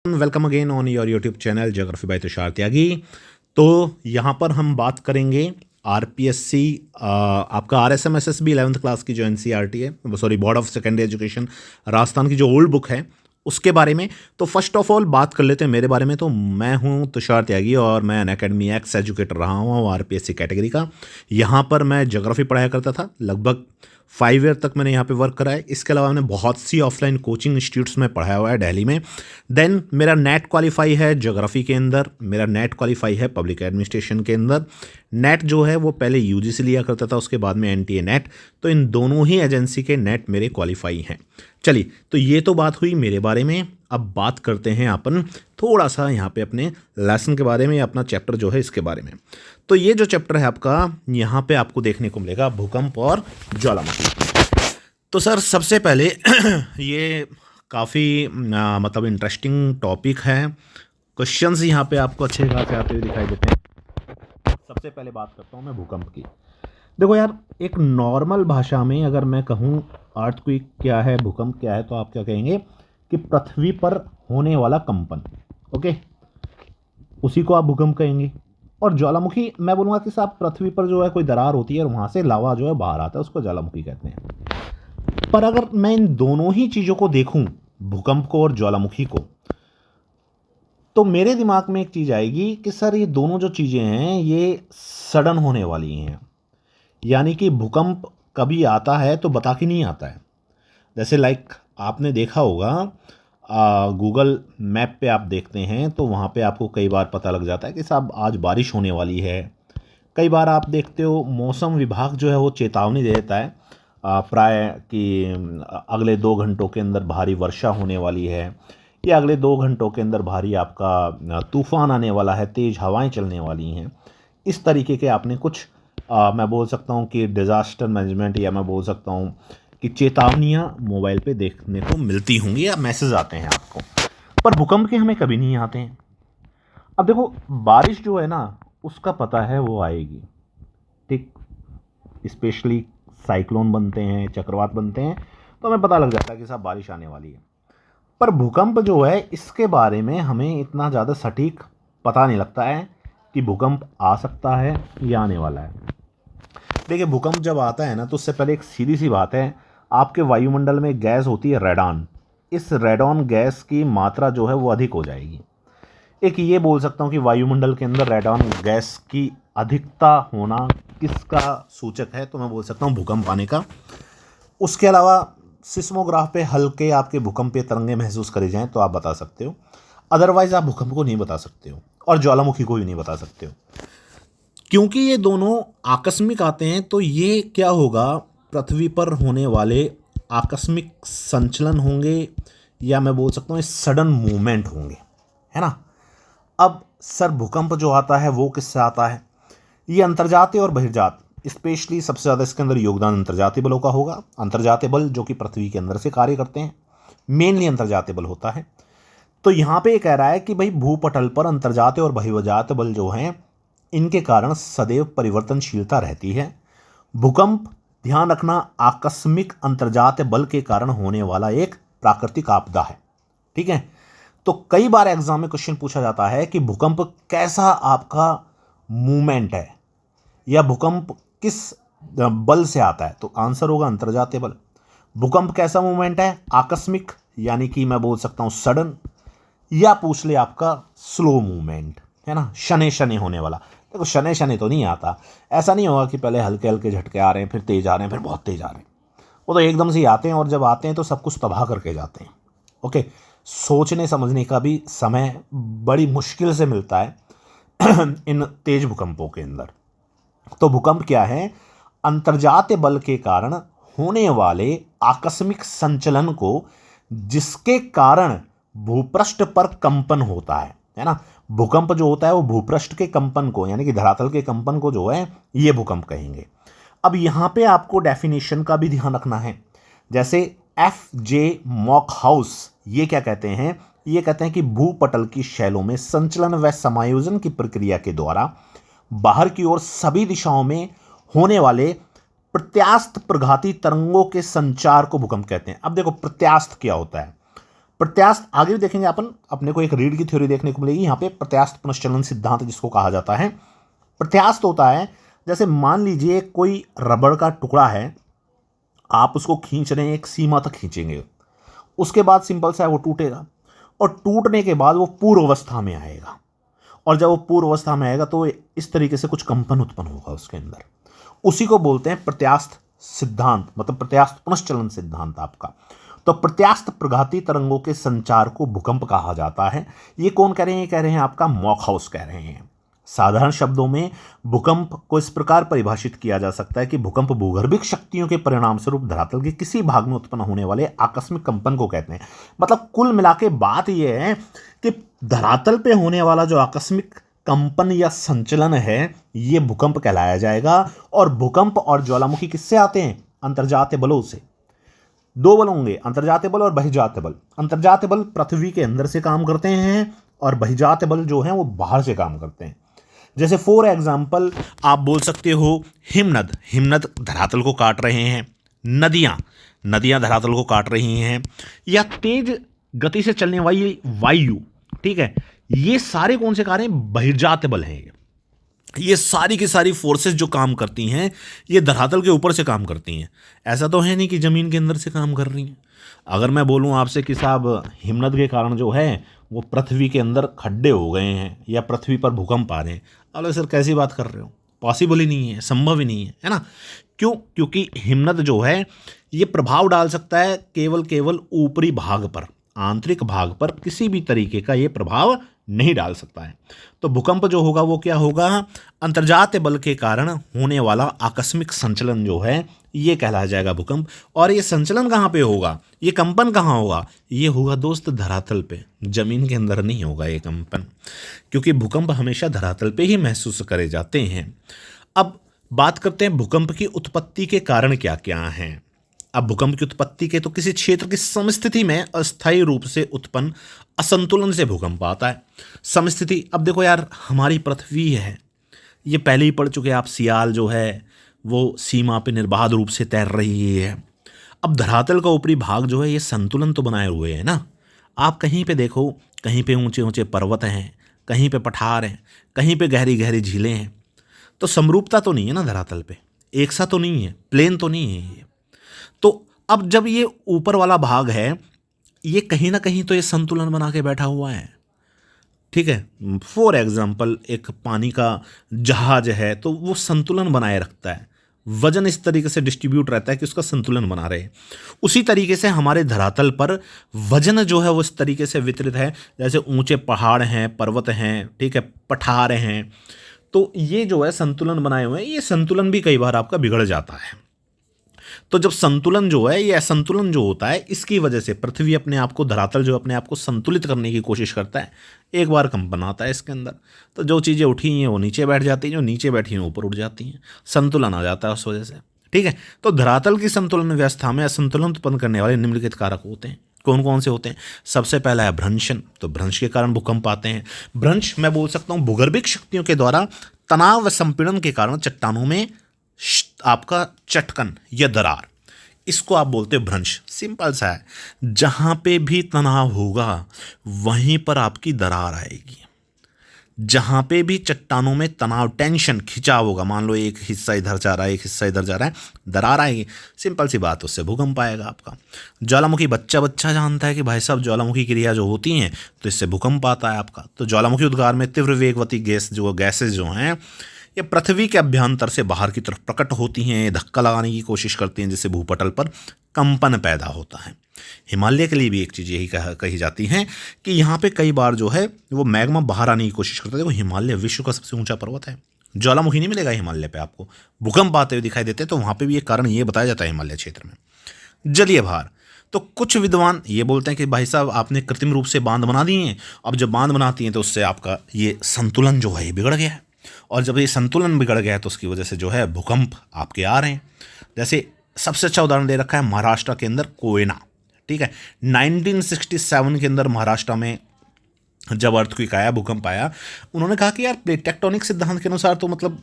Welcome again on your YouTube channel geography by Tushar Tyagi. तो यहाँ पर हम बात करेंगे आरपीएससी आपका आरएसएमएसएसबी 11th क्लास की जो एनसीईआरटी है, sorry board of secondary education Rajasthan की जो ओल्ड बुक है उसके बारे में। तो फर्स्ट ऑफ ऑल बात कर लेते हैं मेरे बारे में। तो मैं हूँ तुषार त्यागी और मैं अनअकैडमी एक्स एजुकेटर रहा हूँ आरपीएससी कैटेगरी का। यहाँ पर मैं ज्योग्राफी पढ़ाया करता था, लगभग 5 ईयर तक मैंने यहाँ पे वर्क करा है। इसके अलावा मैंने बहुत सी ऑफलाइन कोचिंग इंस्टीट्यूट्स में पढ़ाया हुआ है दिल्ली में। देन मेरा नेट क्वालिफाई है ज्योग्राफी के अंदर, मेरा नेट क्वालिफाई है पब्लिक एडमिनिस्ट्रेशन के अंदर। नेट जो है वो पहले यूजीसी लिया करता था, उसके बाद में एनटीए नेट। तो इन दोनों ही एजेंसी के नेट मेरे क्वालिफाई हैं। चलिए, तो ये तो बात हुई मेरे बारे में। अब बात करते हैं अपन थोड़ा सा यहाँ पे अपने लेसन के बारे में, या अपना चैप्टर जो है इसके बारे में। तो ये जो चैप्टर है आपका, यहाँ पे आपको देखने को मिलेगा भूकंप और ज्वालामुखी। तो सर सबसे पहले ये काफ़ी मतलब इंटरेस्टिंग टॉपिक है। क्वेश्चंस यहाँ पे आपको अच्छे खासे आते हुए दिखाई देते हैं। सबसे पहले बात करता हूँ मैं भूकंप की। देखो यार, एक नॉर्मल भाषा में अगर मैं कहूँ अर्थक्वेक क्या है, भूकंप क्या है, तो आप क्या कहेंगे कि पृथ्वी पर होने वाला कंपन। ओके, उसी को आप भूकंप कहेंगे। और ज्वालामुखी मैं बोलूँगा कि साहब पृथ्वी पर जो है कोई दरार होती है और वहाँ से लावा जो है बाहर आता है, उसको ज्वालामुखी कहते हैं। पर अगर मैं इन दोनों ही चीज़ों को देखूं, भूकंप को और ज्वालामुखी को, तो मेरे दिमाग में एक चीज़ आएगी कि सर ये दोनों जो चीज़ें हैं ये सडन होने वाली हैं। यानी कि भूकंप कभी आता है तो बता के नहीं आता है। जैसे लाइक आपने देखा होगा, गूगल मैप पे आप देखते हैं तो वहाँ पे आपको कई बार पता लग जाता है कि साहब आज बारिश होने वाली है। कई बार आप देखते हो मौसम विभाग जो है वो चेतावनी दे देता है प्राय कि अगले 2 घंटों के अंदर भारी वर्षा होने वाली है, या अगले 2 घंटों के अंदर भारी आपका तूफान आने वाला है, तेज़ हवाएं चलने वाली हैं। इस तरीके के आपने कुछ मैं बोल सकता हूँ कि डिज़ास्टर मैनेजमेंट, या मैं बोल सकता हूँ कि चेतावनियाँ मोबाइल पे देखने को मिलती होंगी या मैसेज आते हैं आपको। पर भूकंप के हमें कभी नहीं आते हैं। अब देखो, बारिश जो है ना उसका पता है वो आएगी, ठीक। स्पेशली साइक्लोन बनते हैं, चक्रवात बनते हैं, तो हमें पता लग जाता है कि साहब बारिश आने वाली है। पर भूकंप जो है इसके बारे में हमें इतना ज़्यादा सटीक पता नहीं लगता है कि भूकंप आ सकता है या आने वाला है। देखिए, भूकंप जब आता है ना तो उससे पहले एक सीधी सी बात है, आपके वायुमंडल में गैस होती है रेडॉन। इस रेडॉन गैस की मात्रा जो है वो अधिक हो जाएगी। एक ये बोल सकता हूँ कि वायुमंडल के अंदर रेडॉन गैस की अधिकता होना किसका सूचक है, तो मैं बोल सकता हूँ भूकंप आने का। उसके अलावा सिस्मोग्राफ पे हल्के आपके भूकंपीय तरंगे महसूस करे जाएं तो आप बता सकते हो, अदरवाइज आप भूकंप को नहीं बता सकते हो, और ज्वालामुखी को भी नहीं बता सकते हो, क्योंकि ये दोनों आकस्मिक आते हैं। तो ये क्या होगा, पृथ्वी पर होने वाले आकस्मिक संचलन होंगे, या मैं बोल सकता हूँ सडन मूवमेंट होंगे, है ना। अब सर भूकंप जो आता है वो किससे आता है? ये अंतर्जातीय और बहिर्जात, स्पेशली सबसे ज़्यादा इसके अंदर योगदान अंतर्जातीय बलों का होगा। अंतर्जातीय बल जो कि पृथ्वी के अंदर से कार्य करते हैं, मेनली अंतर्जातीय बल होता है। तो यहाँ पे ये कह रहा है कि भाई भूपटल पर अंतर्जातीय और बहिर्जात बल जो हैं इनके कारण सदैव परिवर्तनशीलता रहती है। भूकंप, ध्यान रखना, आकस्मिक अंतर्जातीय बल के कारण होने वाला एक प्राकृतिक आपदा है, ठीक है। तो कई बार एग्जाम में क्वेश्चन पूछा जाता है कि भूकंप कैसा आपका मूवमेंट है, या भूकंप किस बल से आता है, तो आंसर होगा अंतर्जातीय बल। भूकंप कैसा मूवमेंट है? आकस्मिक, यानी कि मैं बोल सकता हूं सडन, या पूछ ले आपका स्लो मूवमेंट, है ना, शनै शनै होने वाला। देखो, शनै शनै तो नहीं आता, ऐसा नहीं होगा कि पहले हल्के हल्के झटके आ रहे हैं, फिर तेज आ रहे हैं, फिर बहुत तेज आ रहे हैं। वो तो एकदम से ही आते हैं, और जब आते हैं तो सब कुछ तबाह करके जाते हैं। ओके, सोचने समझने का भी समय बड़ी मुश्किल से मिलता है इन तेज भूकंपों के अंदर। तो भूकंप क्या है? अंतर्जातीय बल के कारण होने वाले आकस्मिक संचलन को, जिसके कारण भूपृष्ठ पर कंपन होता है ना। भूकंप जो होता है वो भूपृष्ठ के कंपन को, यानी कि धरातल के कंपन को जो है ये भूकंप कहेंगे। अब यहाँ पे आपको डेफिनेशन का भी ध्यान रखना है। जैसे F.J. मॉकहाउस ये क्या कहते हैं? ये कहते हैं कि भूपटल की शैलों में संचलन व समायोजन की प्रक्रिया के द्वारा बाहर की ओर सभी दिशाओं में होने वाले प्रत्यास्थ प्रघाती तरंगों के संचार को भूकंप कहते हैं। अब देखो, प्रत्यास्थ क्या होता है? प्रत्यास्थ आगे भी देखेंगे अपन, अपने को एक रीढ़ की थ्योरी देखने को मिलेगी यहाँ पे, प्रत्यास्थ पुनश्चलन सिद्धांत जिसको कहा जाता है। प्रत्यास्थ होता है जैसे मान लीजिए कोई रबड़ का टुकड़ा है, आप उसको खींच रहे हैं, एक सीमा तक खींचेंगे, उसके बाद सिंपल सा है वो टूटेगा, और टूटने के बाद वो पूर्व अवस्था में आएगा, और जब वो पूर्व अवस्था में आएगा तो इस तरीके से कुछ कंपन उत्पन्न होगा उसके अंदर, उसी को बोलते हैं प्रत्यास्थ सिद्धांत, मतलब प्रत्यास्थ पुनश्चलन सिद्धांत आपका। तो प्रत्यास्थ प्रघाती तरंगों के संचार को भूकंप कहा जाता है। ये कौन कह रहे हैं? ये कह रहे हैं आपका मॉकहाउस कह रहे हैं। साधारण शब्दों में भूकंप को इस प्रकार परिभाषित किया जा सकता है कि भूकंप भूगर्भिक शक्तियों के परिणाम स्वरूप धरातल के किसी भाग में उत्पन्न होने वाले आकस्मिक कंपन को कहते हैं। मतलब कुल मिला के बात यह है कि धरातल पे होने वाला जो आकस्मिक कंपन या संचलन है, ये भूकंप कहलाया जाएगा। और भूकंप और ज्वालामुखी किससे आते हैं? अंतर्जातीय बलों से। दो बल होंगे, अंतर्जातीय बल और बहिर्जातीय बल। अंतर्जातीय बल पृथ्वी के अंदर से काम करते हैं, और बहिर्जातीय बल जो है वो बाहर से काम करते हैं। जैसे फॉर एग्जाम्पल आप बोल सकते हो हिमनद, हिमनद धरातल को काट रहे हैं, नदियाँ, नदियाँ धरातल को काट रही हैं, या तेज गति से चलने वाली वायु, ठीक है, ये सारे कौन से कार्य हैं? बहिर्जातीय बल हैं। ये सारी की सारी फोर्सेस जो काम करती हैं, ये धरातल के ऊपर से काम करती हैं। ऐसा तो है नहीं कि ज़मीन के अंदर से काम कर रही हैं। अगर मैं बोलूं आपसे कि साहब हिमनद के कारण जो है वो पृथ्वी के अंदर खड्डे हो गए हैं या पृथ्वी पर भूकंप आ रहे हैं, अरे सर कैसी बात कर रहे हो? पॉसिबल ही नहीं है, संभव ही नहीं है ना। क्यों? क्योंकि हिमनद जो है ये प्रभाव डाल सकता है केवल ऊपरी भाग पर, आंतरिक भाग पर किसी भी तरीके का ये प्रभाव नहीं डाल सकता है। तो भूकंप जो होगा वो क्या होगा? अंतर्जातीय बल के कारण होने वाला आकस्मिक संचलन जो है ये कहलाया जाएगा भूकंप। और ये संचलन कहाँ पे होगा? ये कंपन कहाँ होगा? ये होगा दोस्त धरातल पे, जमीन के अंदर नहीं होगा ये कंपन, क्योंकि भूकंप हमेशा धरातल पे ही महसूस करे जाते हैं। अब बात करते हैं भूकंप की उत्पत्ति के कारण क्या क्या हैं। अब भूकंप की उत्पत्ति के तो किसी क्षेत्र की समस्थिति में अस्थायी रूप से उत्पन्न असंतुलन से भूकंप आता है। समस्थिति, अब देखो यार हमारी पृथ्वी है, ये पहले ही पढ़ चुके आप, सियाल जो है वो सीमा पे निर्बाध रूप से तैर रही है। अब धरातल का ऊपरी भाग जो है ये संतुलन तो बनाए हुए है ना। आप कहीं पे देखो, कहीं पे ऊंचे ऊंचे पर्वत हैं, कहीं पे पठार हैं, कहीं पे गहरी गहरी झीलें हैं। तो समरूपता तो नहीं है ना धरातल पे, एक सा तो नहीं है, प्लेन तो नहीं है ये। तो अब जब ये ऊपर वाला भाग है, ये कहीं ना कहीं तो ये संतुलन बना के बैठा हुआ है, ठीक है। फॉर एग्जाम्पल एक पानी का जहाज है तो वो संतुलन बनाए रखता है, वजन इस तरीके से डिस्ट्रीब्यूट रहता है कि उसका संतुलन बना रहे। उसी तरीके से हमारे धरातल पर वजन जो है वो इस तरीके से वितरित है, जैसे ऊंचे पहाड़ हैं, पर्वत हैं, ठीक है, पठार हैं, तो ये जो है संतुलन बनाए हुए हैं। ये संतुलन भी कई बार आपका बिगड़ जाता है। तो जब संतुलन जो है, ये असंतुलन जो होता है, इसकी वजह से पृथ्वी अपने आप को, धरातल जो अपने आप को संतुलित करने की कोशिश करता है, एक बार कंपन आता है इसके अंदर, तो जो चीज़ें उठी हैं वो नीचे बैठ जाती हैं, जो नीचे बैठी हैं ऊपर उठ जाती हैं, संतुलन आ जाता है उस वजह से, ठीक है। तो धरातल की संतुलन व्यवस्था में असंतुलन उत्पन्न करने वाले निम्नलिखित कारक होते हैं। कौन कौन से होते हैं? सबसे पहला है भ्रंशन। तो भ्रंश के कारण भूकंप आते हैं। भ्रंश मैं बोल सकता हूँ भूगर्भिक शक्तियों के द्वारा तनाव व संपीड़न के कारण चट्टानों में आपका चटकन या दरार, इसको आप बोलते हो भ्रंश। सिंपल सा है, जहाँ पे भी तनाव होगा वहीं पर आपकी दरार आएगी। जहाँ पे भी चट्टानों में तनाव, टेंशन, खिंचाव होगा, मान लो एक हिस्सा इधर जा रहा है, एक हिस्सा इधर जा रहा है, दरार आएगी। सिंपल सी बात, उससे भूकंप आएगा आपका। ज्वालामुखी बच्चा जानता है कि भाई साहब ज्वालामुखी क्रिया जो होती हैं तो इससे भूकंप आता है आपका। तो ज्वालामुखी उद्गार में तीव्र वेगवती गैसेज जो हैं ये पृथ्वी के अभ्यंतर से बाहर की तरफ प्रकट होती हैं, धक्का लगाने की कोशिश करती हैं, जिससे भूपटल पर कंपन पैदा होता है। हिमालय के लिए भी एक चीज़ यही कही जाती है कि यहाँ पे कई बार जो है वो मैग्मा बाहर आने की कोशिश करता है। देखो हिमालय विश्व का सबसे ऊंचा पर्वत है, ज्वालामुखी नहीं मिलेगा हिमालय पे आपको, भूकंप आते हुए दिखाई देते हैं, तो वहाँ पे भी एक कारण ये बताया जाता है हिमालय क्षेत्र में। जलीय भार, तो कुछ विद्वान ये बोलते हैं कि भाई साहब आपने कृत्रिम रूप से बांध बना दिए हैं, अब जब बांध बनाती हैं तो उससे आपका ये संतुलन जो है बिगड़ गया है, और जब ये संतुलन बिगड़ गया है तो उसकी वजह से जो है भूकंप आपके आ रहे हैं। जैसे सबसे अच्छा उदाहरण दे रखा है महाराष्ट्र के अंदर कोयना, ठीक है। 1967 के अंदर महाराष्ट्र में जब अर्थक्वेक आया, भूकंप आया, उन्होंने कहा कि यार प्लेट टेक्टोनिक सिद्धांत के अनुसार तो मतलब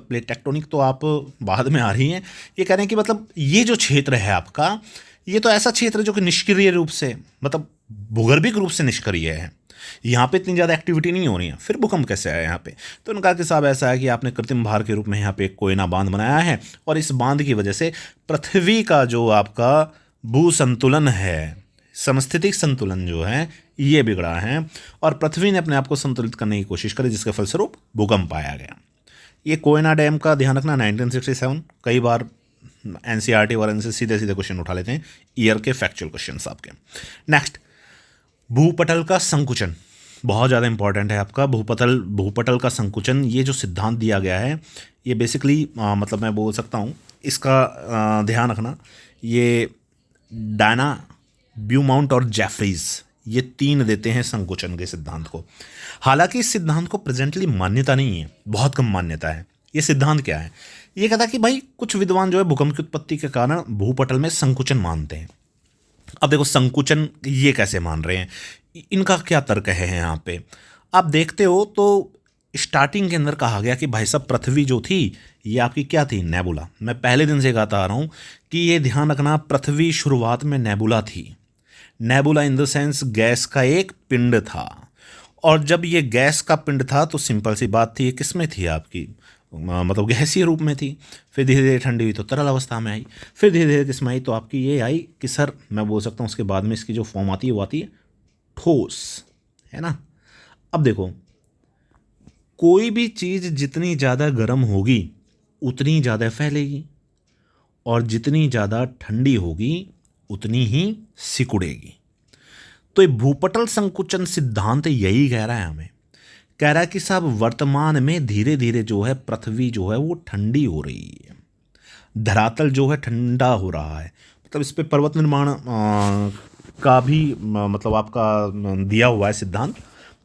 प्लेट टेक्टोनिक तो आप बाद में आ रही हैं, ये कह रहे हैं कि मतलब ये जो क्षेत्र है आपका, ये तो ऐसा क्षेत्र है जो कि निष्क्रिय रूप से, मतलब भूगर्भिक रूप से निष्क्रिय है, यहाँ पे इतनी ज़्यादा एक्टिविटी नहीं हो रही है, फिर भूकंप कैसे आया यहाँ पे? तो उनका कि साहब ऐसा है कि आपने कृत्रिम भार के रूप में यहाँ पे एक कोयना बांध बनाया है, और इस बांध की वजह से पृथ्वी का जो आपका भू संतुलन है, समस्थितिक संतुलन जो है ये बिगड़ा है, और पृथ्वी ने अपने आप को संतुलित करने की कोशिश करी, जिसके फलस्वरूप भूकंप आया गया। ये कोयना डैम का ध्यान रखना, 1967। कई बार एनसीईआरटी वाले से सीधे सीधे क्वेश्चन उठा लेते हैं, ईयर के फैक्चुअल क्वेश्चन आपके। नेक्स्ट, भूपटल का संकुचन बहुत ज़्यादा इंपॉर्टेंट है आपका। भूपटल का संकुचन, ये जो सिद्धांत दिया गया है ये बेसिकली मतलब मैं बोल सकता हूँ इसका ध्यान रखना, ये डायना, ब्यूमाउंट और जेफरीज, ये 3 देते हैं संकुचन के सिद्धांत को। हालांकि इस सिद्धांत को प्रेजेंटली मान्यता नहीं है, बहुत कम मान्यता है। ये सिद्धांत क्या है? ये कहता है कि भाई कुछ विद्वान जो है भूकंप की उत्पत्ति के कारण भूपटल में संकुचन मानते हैं। अब देखो संकुचन ये कैसे मान रहे हैं, इनका क्या तर्क है यहाँ पे? आप देखते हो तो स्टार्टिंग के अंदर कहा गया कि भाई साहब पृथ्वी जो थी ये आपकी क्या थी? नेबुला। मैं पहले दिन से कहता आ रहा हूँ कि ये ध्यान रखना, पृथ्वी शुरुआत में नेबुला थी। Nebula in the sense gas का एक पिंड था, और जब ये गैस का पिंड था तो सिंपल सी बात थी, ये किस में थी आपकी, मतलब गैसीय रूप में थी। फिर धीरे धीरे ठंडी हुई तो तरल अवस्था में आई, फिर धीरे धीरे किस में आई तो आपकी ये आई कि सर मैं बोल सकता हूँ उसके बाद में इसकी जो फॉर्म आती है वो आती है ठोस, है ना। अब देखो, कोई भी चीज़ जितनी ज़्यादा गर्म होगी उतनी ज़्यादा फैलेगी, और जितनी ज़्यादा ठंडी होगी उतनी ही सिकुड़ेगी। तो ये भूपटल संकुचन सिद्धांत यही कह रहा है हमें, कह रहा है कि साहब वर्तमान में धीरे धीरे जो है पृथ्वी जो है वो ठंडी हो रही है, धरातल जो है ठंडा हो रहा है। मतलब इस पे पर्वत निर्माण का भी मतलब आपका दिया हुआ है सिद्धांत,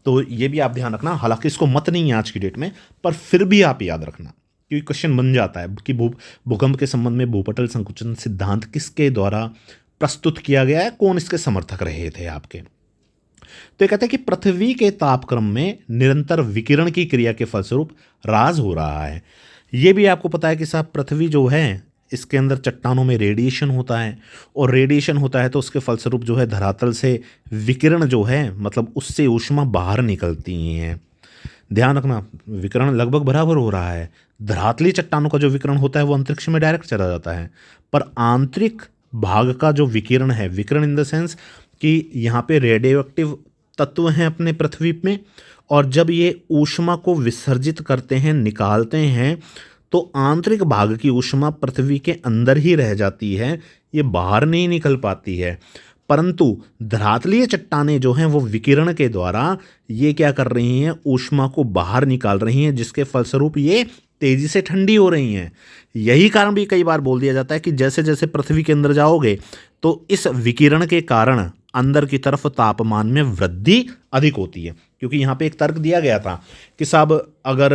तो ये भी आप ध्यान रखना। हालांकि इसको मत नहीं है आज की डेट में, पर फिर भी आप याद रखना, क्योंकि क्वेश्चन बन जाता है कि भूकंप के संबंध में भूपटल संकुचन सिद्धांत किसके द्वारा प्रस्तुत किया गया है, कौन इसके समर्थक रहे थे आपके। तो ये कहते हैं कि पृथ्वी के तापक्रम में निरंतर विकिरण की क्रिया के फलस्वरूप ह्रास हो रहा है। ये भी आपको पता है कि साहब पृथ्वी जो है इसके अंदर चट्टानों में रेडिएशन होता है, और रेडिएशन होता है तो उसके फलस्वरूप जो है धरातल से विकिरण जो है मतलब उससे ऊष्मा बाहर निकलती हैं। ध्यान रखना, विकिरण लगभग बराबर हो रहा है। धरातली चट्टानों का जो विकिरण होता है वो अंतरिक्ष में डायरेक्ट चला जाता है, पर आंतरिक भाग का जो विकिरण है, विकिरण इन द सेंस कि यहाँ पे रेडियो एक्टिव तत्व हैं अपने पृथ्वी में, और जब ये ऊष्मा को विसर्जित करते हैं, निकालते हैं, तो आंतरिक भाग की ऊष्मा पृथ्वी के अंदर ही रह जाती है, ये बाहर नहीं निकल पाती है। परंतु धरातलीय चट्टानें जो हैं वो विकिरण के द्वारा ये क्या कर रही हैं, ऊष्मा को बाहर निकाल रही हैं, जिसके फलस्वरूप ये तेजी से ठंडी हो रही हैं। यही कारण भी कई बार बोल दिया जाता है कि जैसे जैसे पृथ्वी के अंदर जाओगे तो इस विकिरण के कारण अंदर की तरफ तापमान में वृद्धि अधिक होती है। क्योंकि यहाँ पे एक तर्क दिया गया था कि साहब अगर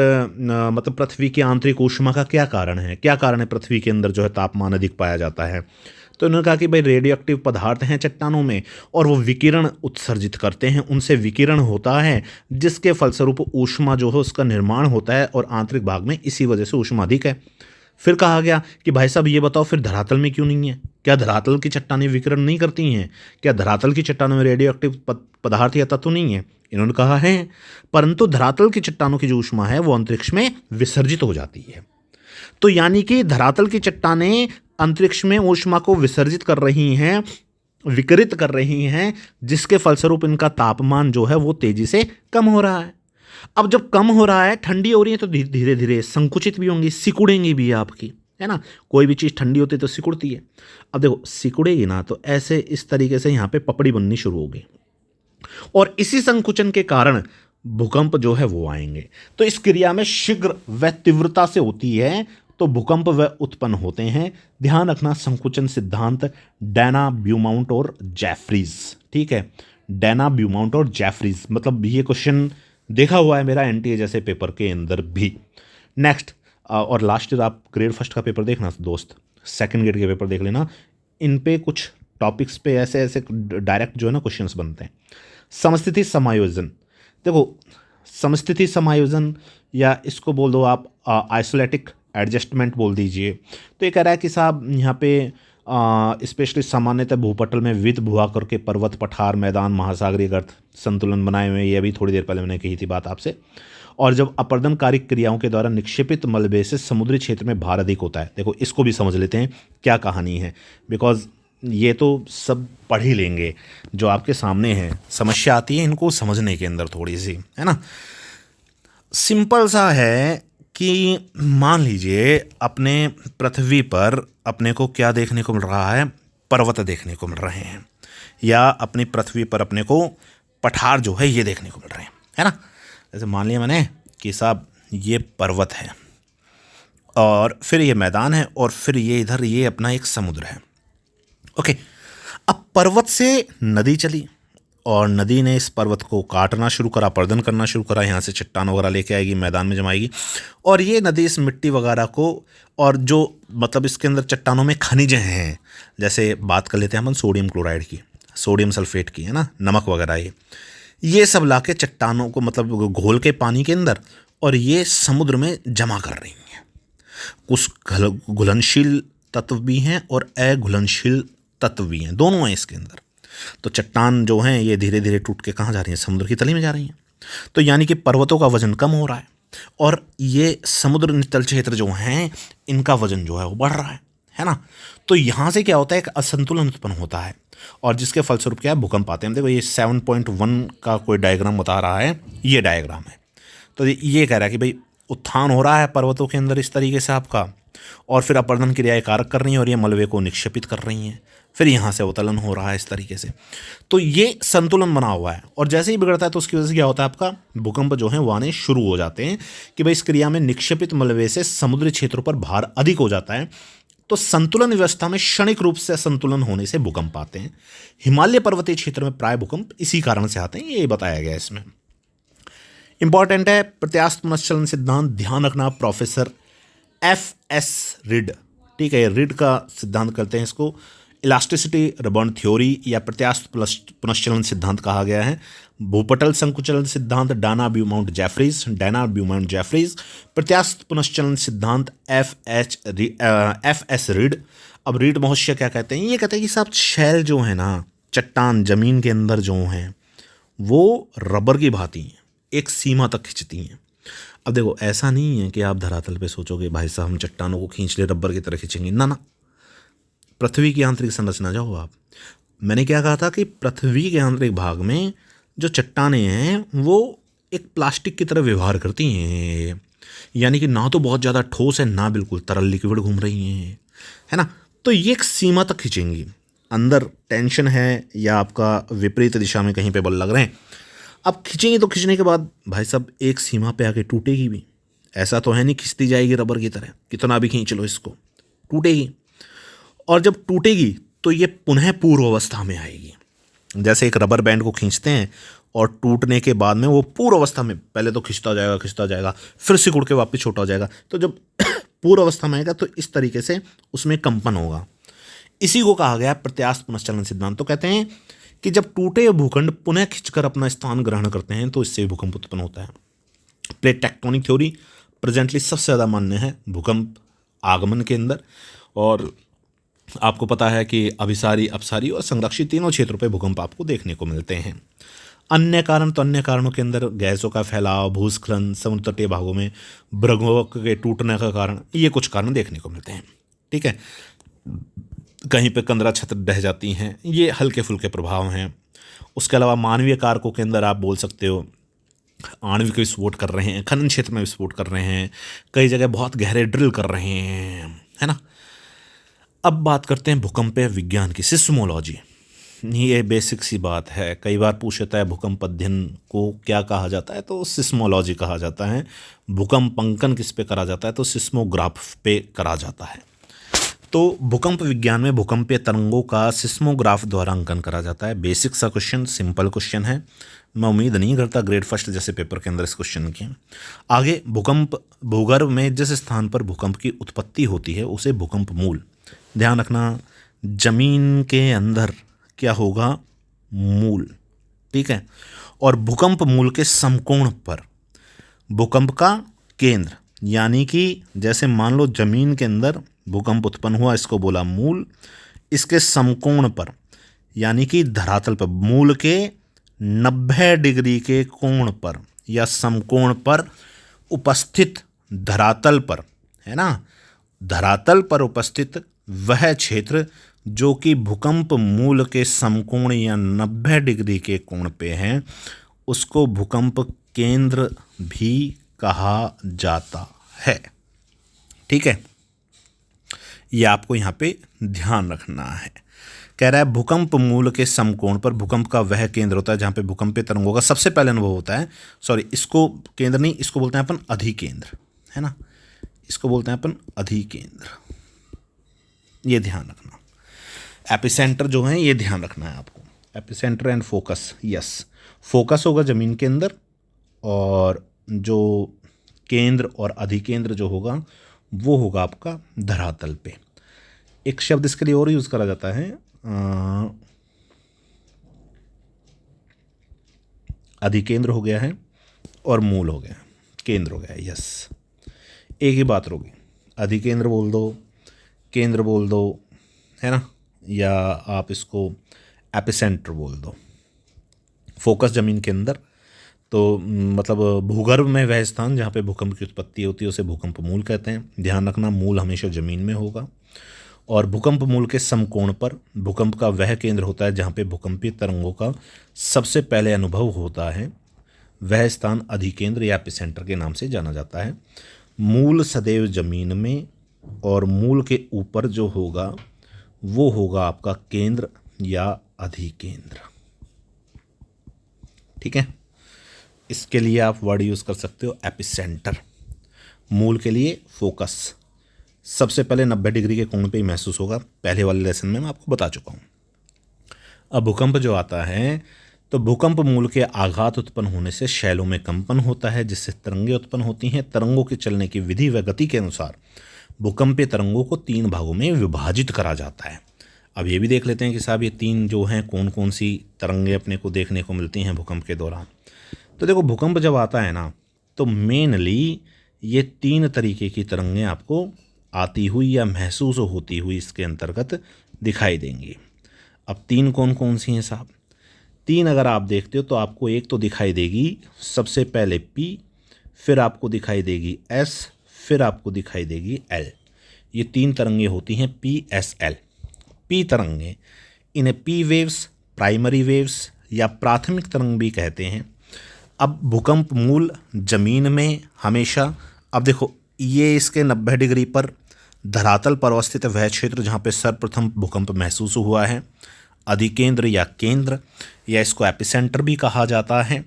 मतलब पृथ्वी की आंतरिक ऊष्मा का क्या कारण है, क्या कारण है पृथ्वी के अंदर जो है तापमान अधिक पाया जाता है, तो उन्होंने कहा कि भाई रेडियो एक्टिव पदार्थ हैं चट्टानों में, और वो विकिरण उत्सर्जित करते हैं, उनसे विकिरण होता है, जिसके फलस्वरूप ऊष्मा जो है उसका निर्माण होता है, और आंतरिक भाग में इसी वजह से ऊष्मा अधिक है। फिर कहा गया कि भाई साहब ये बताओ फिर धरातल में क्यों नहीं है, क्या धरातल की चट्टानें विकिरण नहीं करती हैं, क्या धरातल की चट्टानों में रेडियो एक्टिव पदार्थ या तत्व नहीं है? इन्होंने कहा है, परंतु धरातल की चट्टानों की जो ऊष्मा है वो अंतरिक्ष में विसर्जित हो जाती है। तो यानी कि धरातल की चट्टानें अंतरिक्ष में ऊष्मा को विसर्जित कर रही हैं, विकिरित कर रही हैं, जिसके फलस्वरूप इनका तापमान जो है वो तेजी से कम हो रहा है। अब जब कम हो रहा है, ठंडी हो रही है, तो धीरे धीरे संकुचित भी होंगी, सिकुड़ेंगी भी आपकी, है ना। कोई भी चीज़ ठंडी होती है तो सिकुड़ती है। अब देखो सिकुड़ेगी ना तो ऐसे इस तरीके से यहाँ पे पपड़ी बननी शुरू होगी, और इसी संकुचन के कारण भूकंप जो है वो आएंगे। तो इस क्रिया में शीघ्र व तीव्रता से होती है तो भूकंप व उत्पन्न होते हैं। ध्यान रखना, संकुचन सिद्धांत डायना, ब्यूमाउंट और जेफरीज, ठीक है, डायना, ब्यूमाउंट और जेफरीज, मतलब ये क्वेश्चन देखा हुआ है मेरा एनटीए जैसे पेपर के अंदर भी। नेक्स्ट और लास्ट ईयर आप ग्रेड फर्स्ट का पेपर देखना दोस्त, सेकंड ग्रेड के पेपर देख लेना, इन पे कुछ टॉपिक्स पे ऐसे ऐसे डायरेक्ट जो है ना क्वेश्चंस बनते हैं। समस्थिति समायोजन, देखो समस्थिति समायोजन या इसको बोल दो आप आइसोलेटिक एडजस्टमेंट बोल दीजिए। तो ये कह रहा है कि साहब यहाँ पे स्पेशली सामान्यतः भूपटल में विविध भूआकर के पर्वत, पठार, मैदान, महासागरीय गर्त संतुलन बनाए हुए हैं। ये अभी थोड़ी देर पहले मैंने कही थी बात आपसे। और जब अपरदनकारी क्रियाओं के द्वारा निक्षेपित मलबे से समुद्री क्षेत्र में भार अधिक होता है। देखो इसको भी समझ लेते हैं क्या कहानी है, बिकॉज ये तो सब पढ़ ही लेंगे जो आपके सामने है। समस्या आती है इनको समझने के अंदर थोड़ी सी, है ना। सिंपल सा है कि मान लीजिए अपने पृथ्वी पर अपने को क्या देखने को मिल रहा है, पर्वत देखने को मिल रहे हैं, या अपनी पृथ्वी पर अपने को पठार जो है ये देखने को मिल रहे हैं, है ना। जैसे मान लिया मैंने कि साहब ये पर्वत है और फिर ये मैदान है और फिर ये इधर ये अपना एक समुद्र है। ओके, अब पर्वत से नदी चली और नदी ने इस पर्वत को काटना शुरू करा, अपरदन करना शुरू करा, यहाँ से चट्टान वगैरह लेके आएगी, मैदान में जमाएगी, और ये नदी इस मिट्टी वगैरह को, और जो मतलब इसके अंदर चट्टानों में खनिज हैं, जैसे बात कर लेते हैं अपन सोडियम क्लोराइड की, सोडियम सल्फेट की, है ना, नमक वगैरह, ये सब लाके चट्टानों को मतलब घोल के पानी के अंदर और ये समुद्र में जमा कर रही हैं। कुछ घुलनशील तत्व भी हैं और अघुलनशील तत्व भी हैं, दोनों हैं इसके अंदर। तो चट्टान जो हैं ये धीरे धीरे टूट के कहाँ जा रही हैं, समुद्र की तली में जा रही हैं। तो यानी कि पर्वतों का वजन कम हो रहा है और ये समुद्र नितल क्षेत्र जो हैं इनका वजन जो है वो बढ़ रहा है ना। तो यहाँ से क्या होता है, एक असंतुलन उत्पन्न होता है और जिसके फलस्वरूप क्या है, भूकंप आते हैं। देखो ये 7.1 का कोई डायग्राम बता रहा है, ये डायग्राम है। तो ये कह रहा है कि भाई उत्थान हो रहा है पर्वतों के अंदर इस तरीके से आपका, और फिर अपरदन क्रियाएं कारक कर रही हैं और ये मलबे को निक्षेपित कर रही हैं, फिर यहाँ से अवतलन हो रहा है इस तरीके से। तो ये संतुलन बना हुआ है और जैसे ही बिगड़ता है तो उसकी वजह से क्या होता है, आपका भूकंप जो है वो आने शुरू हो जाते हैं कि भाई इस क्रिया में निक्षेपित मलबे से समुद्री क्षेत्रों पर भार अधिक हो जाता है। तो संतुलन व्यवस्था में क्षणिक रूप से असंतुलन होने से भूकंप आते हैं। हिमालय पर्वतीय क्षेत्र में प्राय भूकंप इसी कारण से आते हैं, ये बताया गया है इसमें। इंपॉर्टेंट है प्रत्यास्थ पुनश्चलन सिद्धांत, ध्यान रखना, प्रोफेसर FS रीड, ठीक है, रीड का सिद्धांत करते हैं इसको। इलास्टिसिटी रिबॉन्ड थ्योरी या प्रत्यास्थ पुनश्चलन सिद्धांत कहा गया है। भूपटल संकुचलन सिद्धांत डाना ब्यूमाउंट जेफरीज। प्रत्यास्थ पुनश्चलन सिद्धांत FS रीड। अब रीड महोदय क्या कहते हैं, ये कहते हैं कि साहब शैल जो है ना, चट्टान जमीन के अंदर जो हैं वो रबर की भांति हैं, एक सीमा तक खिंचती हैं। अब देखो ऐसा नहीं है कि आप धरातल पे सोचोगे भाई साहब हम चट्टानों को खींच ले रबर की तरह खींचेंगे, ना। पृथ्वी की आंतरिक संरचना जाओ आप, मैंने क्या कहा था कि पृथ्वी के आंतरिक भाग में जो चट्टानें हैं वो एक प्लास्टिक की तरह व्यवहार करती हैं, यानी कि ना तो बहुत ज़्यादा ठोस है ना बिल्कुल तरल लिक्विड घूम रही हैं, है ना। तो ये एक सीमा तक खींचेंगी, अंदर टेंशन है या आपका विपरीत दिशा में कहीं पे बल लग रहे हैं। अब खींचेंगी तो खींचने के बाद भाई साहब एक सीमा पे आके टूटेगी भी, ऐसा तो है नहीं खींचती जाएगी रबर की तरह, कितना भी खींच लो इसको टूटेगी। और जब टूटेगी तो ये पुनः पूर्व अवस्था में आएगी। जैसे एक रबर बैंड को खींचते हैं और टूटने के बाद में वो पूर्व अवस्था में, पहले तो खिंचता जाएगा फिर सिकुड़ के वापस छोटा हो जाएगा। तो जब पूर्व अवस्था में आएगा तो इस तरीके से उसमें कंपन होगा। इसी को कहा गया प्रत्यास्थ पुनश्चलन सिद्धांत। तो कहते हैं कि जब टूटे भूखंड पुनः खिंचकर अपना स्थान ग्रहण करते हैं तो इससे भूकंप उत्पन्न होता है। प्लेट टेक्टोनिक थ्योरी प्रेजेंटली सबसे ज़्यादा मान्य है भूकंप आगमन के अंदर, और आपको पता है कि अभिसारी, अपसारी और संरक्षित तीनों क्षेत्रों पे भूकंप आपको देखने को मिलते हैं। अन्य कारण, तो अन्य कारणों के अंदर गैसों का फैलाव, भूस्खलन, समुद्र तटीय भागों में भूभागों के टूटने का कारण, ये कुछ कारण देखने को मिलते हैं। ठीक है, कहीं पे कंदरा छत ढह जाती हैं, ये हल्के फुल्के प्रभाव हैं। उसके अलावा मानवीय कारकों के अंदर आप बोल सकते हो आणविक विस्फोट कर रहे हैं, खनन क्षेत्र में विस्फोट कर रहे हैं, कई जगह बहुत गहरे ड्रिल कर रहे हैं, है ना। अब बात करते हैं भूकंपीय विज्ञान की, सिस्मोलॉजी। ये बेसिक सी बात है, कई बार पूछता है भूकंप अध्ययन को क्या कहा जाता है, तो सिस्मोलॉजी कहा जाता है। भूकंप अंकन किस पे करा जाता है, तो सिस्मोग्राफ पे करा जाता है। तो भूकंप विज्ञान में भूकंपीय तरंगों का सिस्मोग्राफ द्वारा अंकन करा जाता है। बेसिक सा क्वेश्चन, सिंपल क्वेश्चन है, मैं उम्मीद नहीं करता ग्रेड फर्स्ट जैसे पेपर के अंदर इस क्वेश्चन की। आगे, भूकंप भूगर्भ में जिस स्थान पर भूकंप की उत्पत्ति होती है उसे भूकंप मूल, ध्यान रखना जमीन के अंदर क्या होगा, मूल, ठीक है। और भूकंप मूल के समकोण पर भूकंप का केंद्र, यानी कि जैसे मान लो जमीन के अंदर भूकंप उत्पन्न हुआ, इसको बोला मूल, इसके समकोण पर यानी कि धरातल पर, मूल के 90 डिग्री के कोण पर या समकोण पर उपस्थित धरातल पर, है ना, धरातल पर उपस्थित वह क्षेत्र जो कि भूकंप मूल के समकोण या 90 डिग्री के कोण पे है, उसको भूकंप केंद्र भी कहा जाता है। ठीक है, ये आपको यहाँ पे ध्यान रखना है। कह रहा है भूकंप मूल के समकोण पर भूकंप का वह केंद्र होता है जहाँ पे भूकंपीय तरंगों का सबसे पहले अनुभव होता है। सॉरी, इसको केंद्र नहीं, इसको बोलते हैं अपन अधिकेंद्र, है ना, इसको बोलते हैं अपन अधिकेंद्र। ये ध्यान रखना। एपिसेंटर जो है ये ध्यान रखना है आपको। Epicentre and focus, yes, focus होगा ज़मीन के अंदर और जो केंद्र और अधिकेंद्र जो होगा वो होगा आपका धरातल पे। एक शब्द इसके लिए और यूज़ करा जाता है, अधिकेंद्र हो गया है और मूल हो गया, केंद्र हो गया, यस, एक ही बात होगी। अधिकेंद्र बोल दो, केंद्र बोल दो, है ना, या आप इसको एपिसेंटर बोल दो। फोकस ज़मीन के अंदर, तो मतलब भूगर्भ में वह स्थान जहाँ पे भूकंप की उत्पत्ति होती है उसे भूकंप मूल कहते हैं। ध्यान रखना, मूल हमेशा ज़मीन में होगा। और भूकंप मूल के समकोण पर भूकंप का वह केंद्र होता है जहाँ पे भूकंपीय तरंगों का सबसे पहले अनुभव होता है, वह स्थान अधिकेंद्र या एपिसेंटर के नाम से जाना जाता है। मूल सदैव ज़मीन में और मूल के ऊपर जो होगा वो होगा आपका केंद्र या अधिकेंद्र। ठीक है, इसके लिए आप वर्ड यूज़ कर सकते हो एपिसेंटर। मूल के लिए फोकस सबसे पहले 90 डिग्री के कोण पे ही महसूस होगा, पहले वाले लेसन में मैं आपको बता चुका हूँ। अब भूकंप जो आता है तो भूकंप मूल के आघात उत्पन्न होने से शैलों में कंपन होता है जिससे तरंगें उत्पन्न होती हैं। तरंगों के चलने की विधि व गति के अनुसार भूकंपीय तरंगों को 3 भागों में विभाजित करा जाता है। अब ये भी देख लेते हैं कि साहब ये 3 जो हैं कौन कौन सी तरंगें अपने को देखने को मिलती हैं भूकंप के दौरान। तो देखो, भूकंप जब आता है ना तो मेनली ये 3 तरीके की तरंगें आपको आती हुई या महसूस होती हुई इसके अंतर्गत दिखाई देंगी। अब 3 कौन कौन सी हैं साहब? 3 अगर आप देखते हो तो आपको एक तो दिखाई देगी सबसे पहले P, फिर आपको दिखाई देगी S, फिर आपको दिखाई देगी L। ये 3 तरंगें होती हैं PSL। P तरंगें, इन्हें P वेव्स, प्राइमरी वेव्स या प्राथमिक तरंग भी कहते हैं। अब भूकंप मूल ज़मीन में हमेशा, अब देखो ये इसके 90 डिग्री पर धरातल पर अवस्थित वह क्षेत्र जहाँ पे सर्वप्रथम भूकंप महसूस हुआ है, अधिकेंद्र या केंद्र, या इसको एपिसेंटर भी कहा जाता है।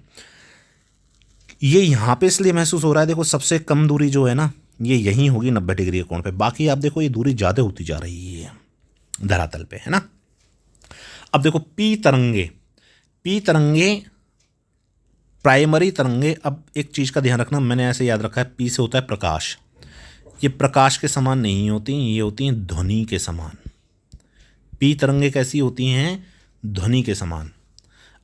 ये यहाँ पे इसलिए महसूस हो रहा है, देखो सबसे कम दूरी जो है ना ये यहीं होगी 90 डिग्री के कोण पे। बाकी आप देखो ये दूरी ज़्यादा होती जा रही है धरातल पे, है ना। अब देखो पी तरंगे प्राइमरी तरंगे। अब एक चीज़ का ध्यान रखना, मैंने ऐसे याद रखा है, पी से होता है प्रकाश। ये प्रकाश के समान नहीं होती, ये होती हैं ध्वनि के समान। पी तरंगे कैसी होती हैं? ध्वनि के समान।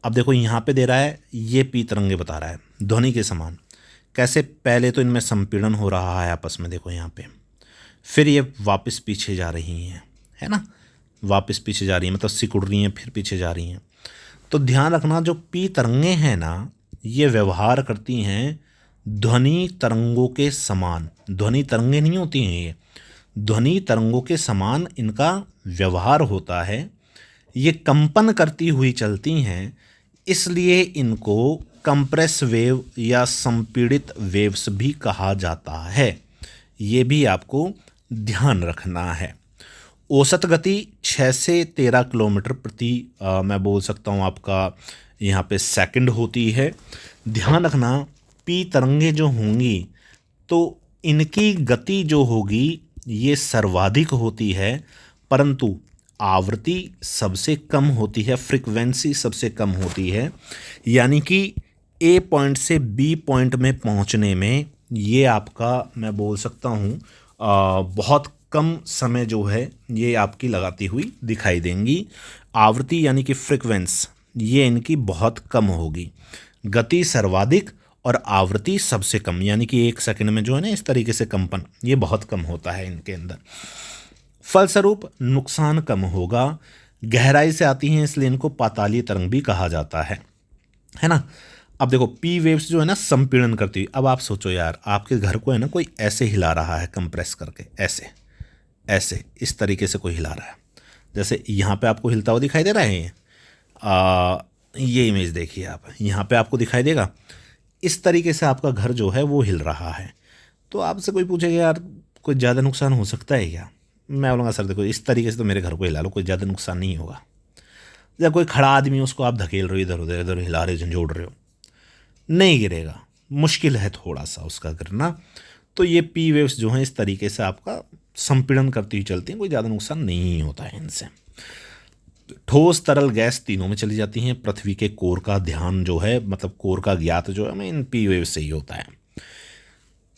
अब देखो यहाँ पे दे रहा है, ये पी तरंगे बता रहा है ध्वनि के समान। कैसे? पहले तो इनमें संपीड़न हो रहा है आपस में, देखो यहाँ पे, फिर ये वापस पीछे जा रही हैं, है ना, वापस पीछे जा रही हैं, मतलब सिकुड़ रही हैं, फिर पीछे जा रही हैं। तो ध्यान रखना, जो पी तरंगे हैं ना ये व्यवहार करती हैं ध्वनि तरंगों के समान। ध्वनि तरंगे नहीं होती हैं, ये ध्वनि तरंगों के समान इनका व्यवहार होता है। ये कंपन करती हुई चलती हैं, इसलिए इनको कंप्रेस वेव या संपीड़ित वेव्स भी कहा जाता है। ये भी आपको ध्यान रखना है। औसत गति 6 से 13 किलोमीटर प्रति मैं बोल सकता हूँ आपका यहाँ पे सेकंड होती है। ध्यान रखना, पी तरंगे जो होंगी तो इनकी गति जो होगी ये सर्वाधिक होती है, परंतु आवृत्ति सबसे कम होती है, फ्रीक्वेंसी सबसे कम होती है। यानी कि ए पॉइंट से बी पॉइंट में पहुंचने में ये आपका, मैं बोल सकता हूँ, बहुत कम समय जो है ये आपकी लगाती हुई दिखाई देंगी। आवृत्ति यानी कि फ्रीक्वेंस ये इनकी बहुत कम होगी। गति सर्वाधिक और आवृत्ति सबसे कम, यानी कि 1 सेकंड में जो है ना इस तरीके से कंपन ये बहुत कम होता है इनके अंदर। फलस्वरूप नुकसान कम होगा। गहराई से आती हैं इसलिए इनको पातालीय तरंग भी कहा जाता है ना। अब देखो पी वेव्स जो है ना संपीड़न करती हुई, अब आप सोचो यार आपके घर को है ना कोई ऐसे हिला रहा है कंप्रेस करके, ऐसे ऐसे इस तरीके से कोई हिला रहा है, जैसे यहाँ पे आपको हिलता हुआ दिखाई दे रहा है। ये इमेज देखिए आप, यहाँ पे आपको दिखाई देगा इस तरीके से आपका घर जो है वो हिल रहा है। तो आपसे कोई पूछेगा यार कोई ज़्यादा नुकसान हो सकता है क्या? मैं बोलूँगा सर देखो इस तरीके से तो मेरे घर को हिला लो, कोई ज़्यादा नुकसान नहीं होगा। या कोई खड़ा आदमी उसको आप धकेल रहे हो, इधर उधर हिला रहे हो, झंझोड़ रहे हो, नहीं गिरेगा, मुश्किल है थोड़ा सा उसका गिरना। तो ये पी वेव्स जो हैं इस तरीके से आपका संपीड़न करती हुई चलती हैं, कोई ज़्यादा नुकसान नहीं होता है इनसे। ठोस तरल गैस तीनों में चली जाती हैं। पृथ्वी के कोर का ध्यान जो है मतलब कोर का ज्ञात जो है हमें इन पी वेव्स से ही होता है।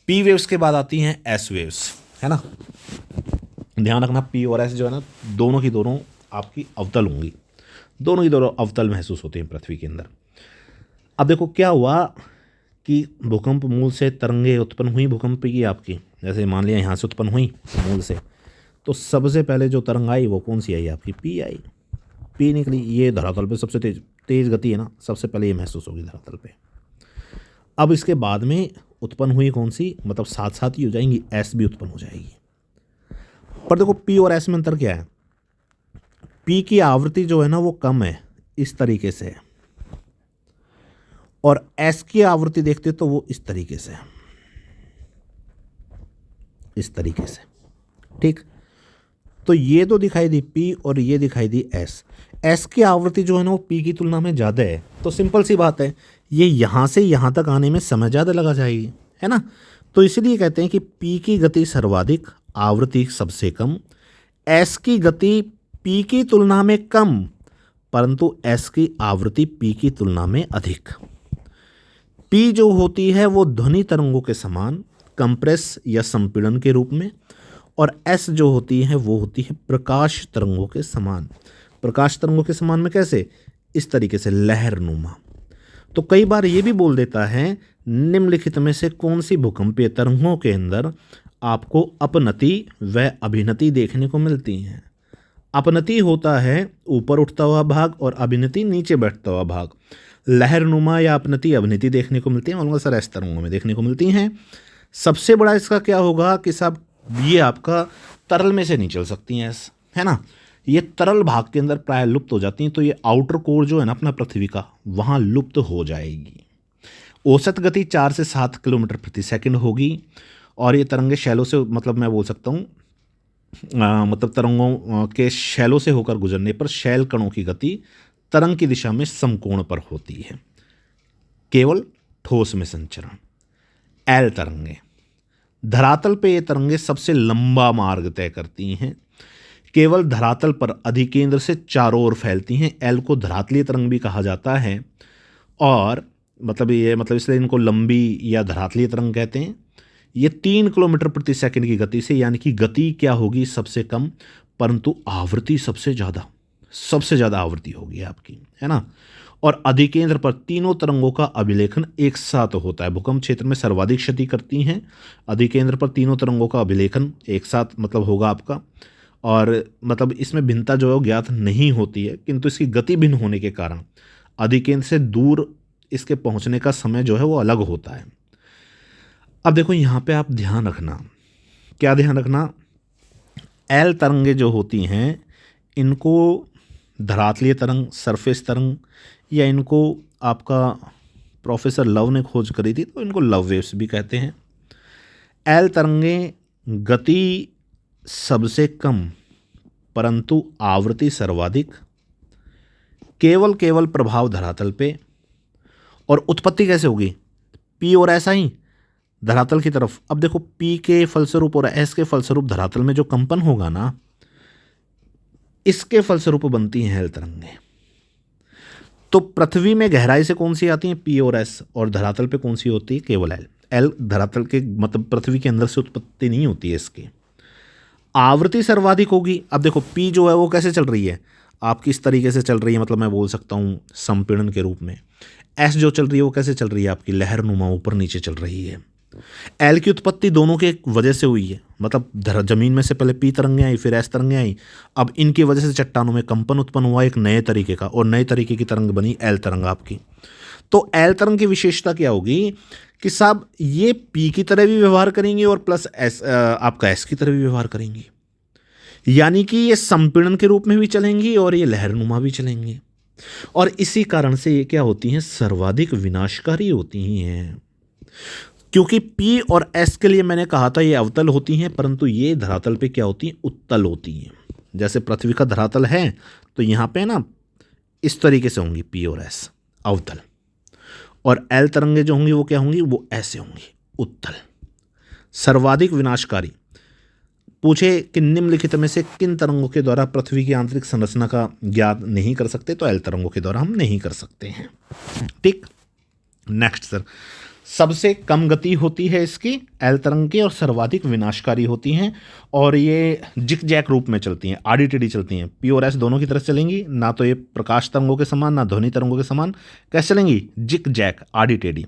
पी वेव्स के बाद आती हैं एस वेव्स, है ना। ध्यान रखना पी और एस जो है ना दोनों की दोनों आपकी अवतल होंगी, दोनों की दोनों अवतल महसूस होती हैं पृथ्वी के अंदर। अब देखो क्या हुआ कि भूकंप मूल से तरंगे उत्पन्न हुई भूकंप की आपकी, जैसे मान लिया यहाँ से उत्पन्न हुई मूल से, तो सबसे पहले जो तरंग आई वो कौन सी आई आपकी? पी आई, पी निकली। ये धरातल पे सबसे तेज गति है ना, सबसे पहले ये महसूस होगी धरातल पे। अब इसके बाद में उत्पन्न हुई कौन सी, मतलब साथ साथ ही हो जाएंगी, एस भी उत्पन्न हो जाएगी। पर देखो पी और एस में अंतर क्या है? पी की आवृत्ति जो है ना वो कम है इस तरीके से, और एस की आवृत्ति देखते तो वो इस तरीके से, इस तरीके से, ठीक। तो ये तो दिखाई दी पी और ये दिखाई दी एस। एस की आवृत्ति जो है ना वो पी की तुलना में ज़्यादा है, तो सिंपल सी बात है ये यहाँ से यहाँ तक आने में समय ज़्यादा लगा जाएगी, है ना। तो इसलिए कहते हैं कि पी की गति सर्वाधिक, आवृत्ति सबसे कम। एस की गति पी की तुलना में कम, परंतु एस की आवृत्ति पी की तुलना में अधिक। पी जो होती है वो ध्वनि तरंगों के समान कंप्रेस या संपीड़न के रूप में, और एस जो होती है वो होती है प्रकाश तरंगों के समान। प्रकाश तरंगों के समान में कैसे? इस तरीके से लहरनुमा। तो कई बार ये भी बोल देता है निम्नलिखित में से कौन सी भूकंपीय तरंगों के अंदर आपको अपनति व अभिनति देखने को मिलती हैं। अपनति होता है ऊपर उठता हुआ भाग और अभिनति नीचे बैठता हुआ भाग। लहरनुमा या अपनति अभिनति देखने को मिलती है, मालूंगा सर एस तरंगों में देखने को मिलती हैं। सबसे बड़ा इसका क्या होगा कि साहब ये आपका तरल में से नहीं चल सकती हैं, है ना। ये तरल भाग के अंदर प्राय लुप्त हो जाती हैं, तो ये आउटर कोर जो है ना अपना पृथ्वी का वहाँ लुप्त हो जाएगी। औसत गति 4 से 7 किलोमीटर प्रति सेकंड होगी, और ये तरंगे शैलों से मतलब मैं बोल सकता हूँ मतलब तरंगों के शैलों से होकर गुजरने पर शैल कणों की गति तरंग की दिशा में समकोण पर होती है। केवल ठोस में संचरण। एल तरंगे, धरातल पे ये तरंगे सबसे लंबा मार्ग तय करती हैं, केवल धरातल पर अधिकेंद्र से चारों ओर फैलती हैं। एल को धरातलीय तरंग भी कहा जाता है, और मतलब ये मतलब इसलिए इनको लंबी या धरातलीय तरंग कहते हैं। ये 3 किलोमीटर प्रति सेकंड की गति से, यानी कि गति क्या होगी सबसे कम, परंतु आवृत्ति सबसे ज़्यादा आवृत्ति होगी आपकी, है ना। और अधिकेंद्र पर तीनों तरंगों का अभिलेखन एक साथ होता है। भूकंप क्षेत्र में सर्वाधिक क्षति करती हैं। अधिकेंद्र पर तीनों तरंगों का अभिलेखन एक साथ मतलब होगा आपका, और मतलब इसमें भिन्नता जो है ज्ञात नहीं होती है, किंतु इसकी गति भिन्न होने के कारण अधिकेंद्र से दूर इसके पहुंचने का समय जो है वो अलग होता है। अब देखो यहाँ पे आप ध्यान रखना, क्या ध्यान रखना, एल तरंगे जो होती हैं इनको धरातलीय तरंग, सरफेस तरंग, या इनको आपका प्रोफेसर लव ने खोज करी थी तो इनको लव वेव्स भी कहते हैं। एल तरंगे गति सबसे कम परंतु आवृत्ति सर्वाधिक, केवल प्रभाव धरातल पे, और उत्पत्ति कैसे होगी? पी और एस आई धरातल की तरफ। अब देखो पी के फलस्वरूप और एस के फलस्वरूप धरातल में जो कंपन होगा ना, इसके फलस्वरूप बनती हैं एल तरंगें। तो पृथ्वी में गहराई से कौन सी आती हैं? पी और एस, और धरातल पे कौन सी होती है? केवल एल। एल धरातल के मतलब पृथ्वी के अंदर से उत्पत्ति नहीं होती है इसकी। आवृत्ति सर्वाधिक होगी। अब देखो पी जो है वो कैसे चल रही है आपकी, इस तरीके से चल रही है, मतलब मैं बोल सकता हूँ संपीड़न के रूप में। एस जो चल रही है वो कैसे चल रही है आपकी, लहरनुमा ऊपर नीचे चल रही है एल की उत्पत्ति दोनों के वजह से हुई है, मतलब जमीन में से पहले पी तरंगें आई, फिर एस तरंगें आई। अब इनकी वजह से चट्टानों में कंपन उत्पन्न हुआ एक नए तरीके का, और नए तरीके की तरंग बनी एल तरंग आपकी। तो एल तरंग की विशेषता क्या होगी कि साहब ये पी की तरह भी व्यवहार करेंगी और प्लस एस आपका एस की तरह भी व्यवहार करेंगी, यानी कि ये संपीड़न के रूप में भी चलेंगी और ये लहरनुमा भी चलेंगी। और इसी कारण से ये क्या होती हैं, सर्वाधिक विनाशकारी होती हैं। क्योंकि पी और एस के लिए मैंने कहा था ये अवतल होती हैं, परंतु ये धरातल पे क्या होती हैं, उत्तल होती हैं। जैसे पृथ्वी का धरातल है तो यहाँ पे ना इस तरीके से होंगी पी और एस अवतल, और एल तरंगे जो होंगी वो क्या होंगी, वो ऐसे होंगी उत्तल। सर्वाधिक विनाशकारी पूछे कि निम्नलिखित में से किन तरंगों के द्वारा पृथ्वी की आंतरिक संरचना का ज्ञात नहीं कर सकते, तो एल तरंगों के द्वारा हम नहीं कर सकते हैं। ठीक, नेक्स्ट सर, सबसे कम गति होती है इसकी एल तरंग की और सर्वाधिक विनाशकारी होती हैं, और ये जिक जैक रूप में चलती हैं, आड़ी टेढ़ी चलती हैं। पी और एस दोनों की तरफ चलेंगी, ना तो ये प्रकाश तरंगों के समान ना ध्वनि तरंगों के समान, कैसे चलेंगी, जिक जैक आड़ी टेढ़ी।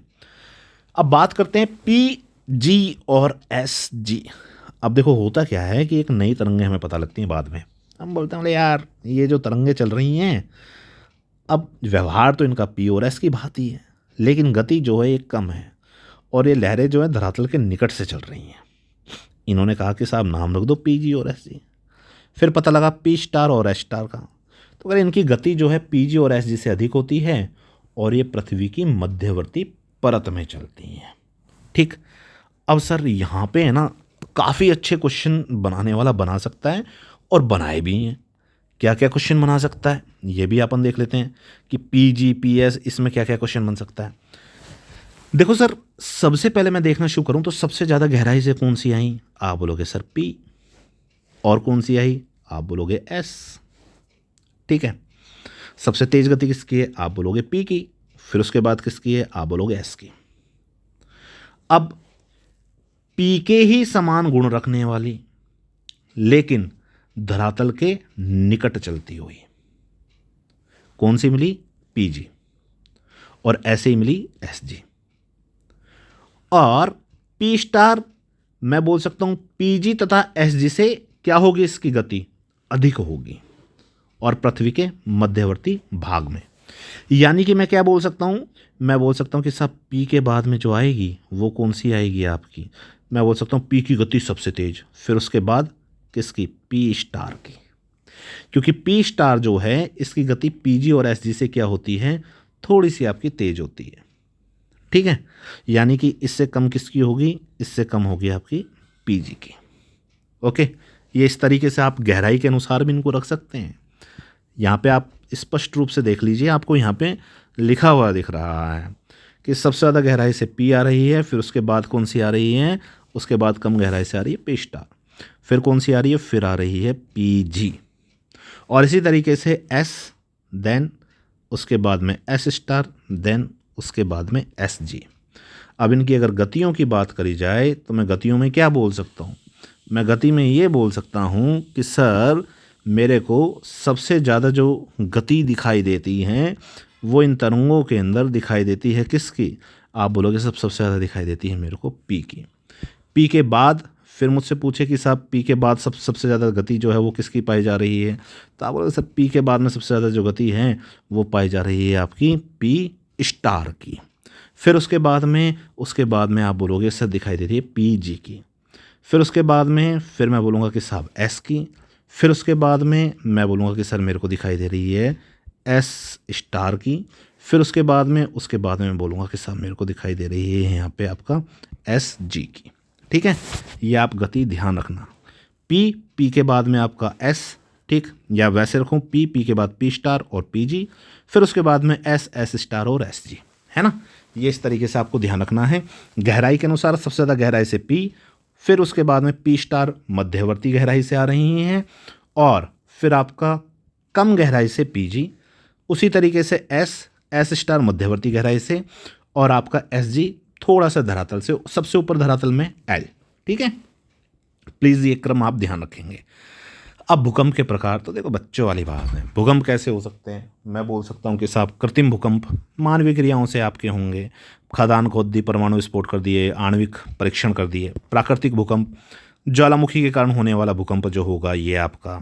अब बात करते हैं पी जी और एस जी। अब देखो होता क्या है कि एक नई तरंगें हमें पता लगती हैं बाद में, हम बोलते हैं बोले यार ये जो तरंगें चल रही हैं, अब व्यवहार तो इनका पी और एस की भांति है, लेकिन गति जो है एक कम है, और ये लहरें जो है धरातल के निकट से चल रही हैं। इन्होंने कहा कि साहब नाम रख दो पी जी और एस जी। फिर पता लगा पी स्टार और एस स्टार का, तो अगर इनकी गति जो है पी जी और एस जी से अधिक होती है, और ये पृथ्वी की मध्यवर्ती परत में चलती हैं। ठीक, अब सर यहाँ पे है ना काफ़ी अच्छे क्वेश्चन बनाने वाला बना सकता है, और बनाए भी हैं। क्या क्या क्वेश्चन बना सकता है ये भी अपन देख लेते हैं कि पी जी पी एस इसमें क्या क्या क्वेश्चन बन सकता है। देखो सर, सबसे पहले मैं देखना शुरू करूं तो सबसे ज़्यादा गहराई से कौन सी आई, आप बोलोगे सर पी, और कौन सी आई, आप बोलोगे एस। ठीक है, सबसे तेज गति किसकी है, आप बोलोगे पी की, फिर उसके बाद किसकी है, आप बोलोगे एस की। अब पी के ही समान गुण रखने वाली लेकिन धरातल के निकट चलती हुई कौन सी मिली, पी जी, और ऐसे ही मिली एस जी। और पी स्टार मैं बोल सकता हूं पी जी तथा एस जी से क्या होगी, इसकी गति अधिक होगी, और पृथ्वी के मध्यवर्ती भाग में। यानी कि मैं क्या बोल सकता हूं, मैं बोल सकता हूं कि सब पी के बाद में जो आएगी वो कौन सी आएगी आपकी, मैं बोल सकता हूं पी की गति सबसे तेज, फिर उसके बाद किसकी, पी स्टार की। क्योंकि पी स्टार जो है इसकी गति पी जी और एस जी से क्या होती है, थोड़ी सी आपकी तेज होती है। ठीक है, यानी कि इससे कम किसकी होगी, इससे कम होगी आपकी पी जी की। ओके, ये इस तरीके से आप गहराई के अनुसार भी इनको रख सकते हैं। यहाँ पे आप स्पष्ट रूप से देख लीजिए, आपको यहाँ पे लिखा हुआ दिख रहा है कि सबसे ज़्यादा गहराई से पी आ रही है, फिर उसके बाद कौन सी आ रही है, उसके बाद कम गहराई से आ रही है पी स्टार, फिर कौन सी आ रही है, फिर आ रही है पी जी, और इसी तरीके से एस, देन उसके बाद में एस स्टार, देन उसके बाद में एस जी। अब इनकी अगर गतियों की बात करी जाए तो मैं गतियों में क्या बोल सकता हूँ, मैं गति में ये बोल सकता हूँ कि सर मेरे को सबसे ज़्यादा जो गति दिखाई देती हैं वो इन तरंगों के अंदर दिखाई देती है किसकी, आप बोलोगे सबसे ज़्यादा दिखाई देती है मेरे को पी की। पी के बाद फिर मुझसे पूछे कि साहब पी के बाद सबसे ज़्यादा गति जो है वो किसकी पाई जा रही है, तो आप बोलोगे सर पी के बाद में सबसे ज़्यादा जो गति है वो पाई जा रही है आपकी पी स्टार की। फिर उसके बाद में आप बोलोगे सर दिखाई दे रही है पी जी की। फिर उसके बाद में फिर मैं बोलूँगा कि साहब एस की। फिर उसके बाद में मैं बोलूँगा कि सर मेरे को दिखाई दे रही है एस स्टार की। फिर उसके बाद में मैं बोलूँगा कि साहब मेरे को दिखाई दे रही है यहाँ पे आपका एस जी की। ठीक है, ये आप गति ध्यान रखना, पी के बाद में आपका एस, ठीक, या वैसे रखूँ पी के बाद पी स्टार और पी जी, फिर उसके बाद में एस स्टार और एस जी, है ना। ये इस तरीके से आपको ध्यान रखना है। गहराई के अनुसार सबसे ज़्यादा गहराई से पी, फिर उसके बाद में पी स्टार मध्यवर्ती गहराई से आ रही हैं, और फिर आपका कम गहराई से पी जी, उसी तरीके से एस स्टार मध्यवर्ती गहराई से, और आपका एस जी थोड़ा सा धरातल से, सबसे ऊपर धरातल में एल। ठीक है, प्लीज़ ये क्रम आप ध्यान रखेंगे। अब भूकंप के प्रकार तो देखो बच्चों वाली बात है। भूकंप कैसे हो सकते हैं? मैं बोल सकता हूँ कि साहब कृत्रिम भूकंप मानवीय क्रियाओं से आपके होंगे, खदान खोद दी, परमाणु विस्फोट कर दिए, आणविक परीक्षण कर दिए। प्राकृतिक भूकंप ज्वालामुखी के कारण होने वाला भूकंप जो होगा ये आपका।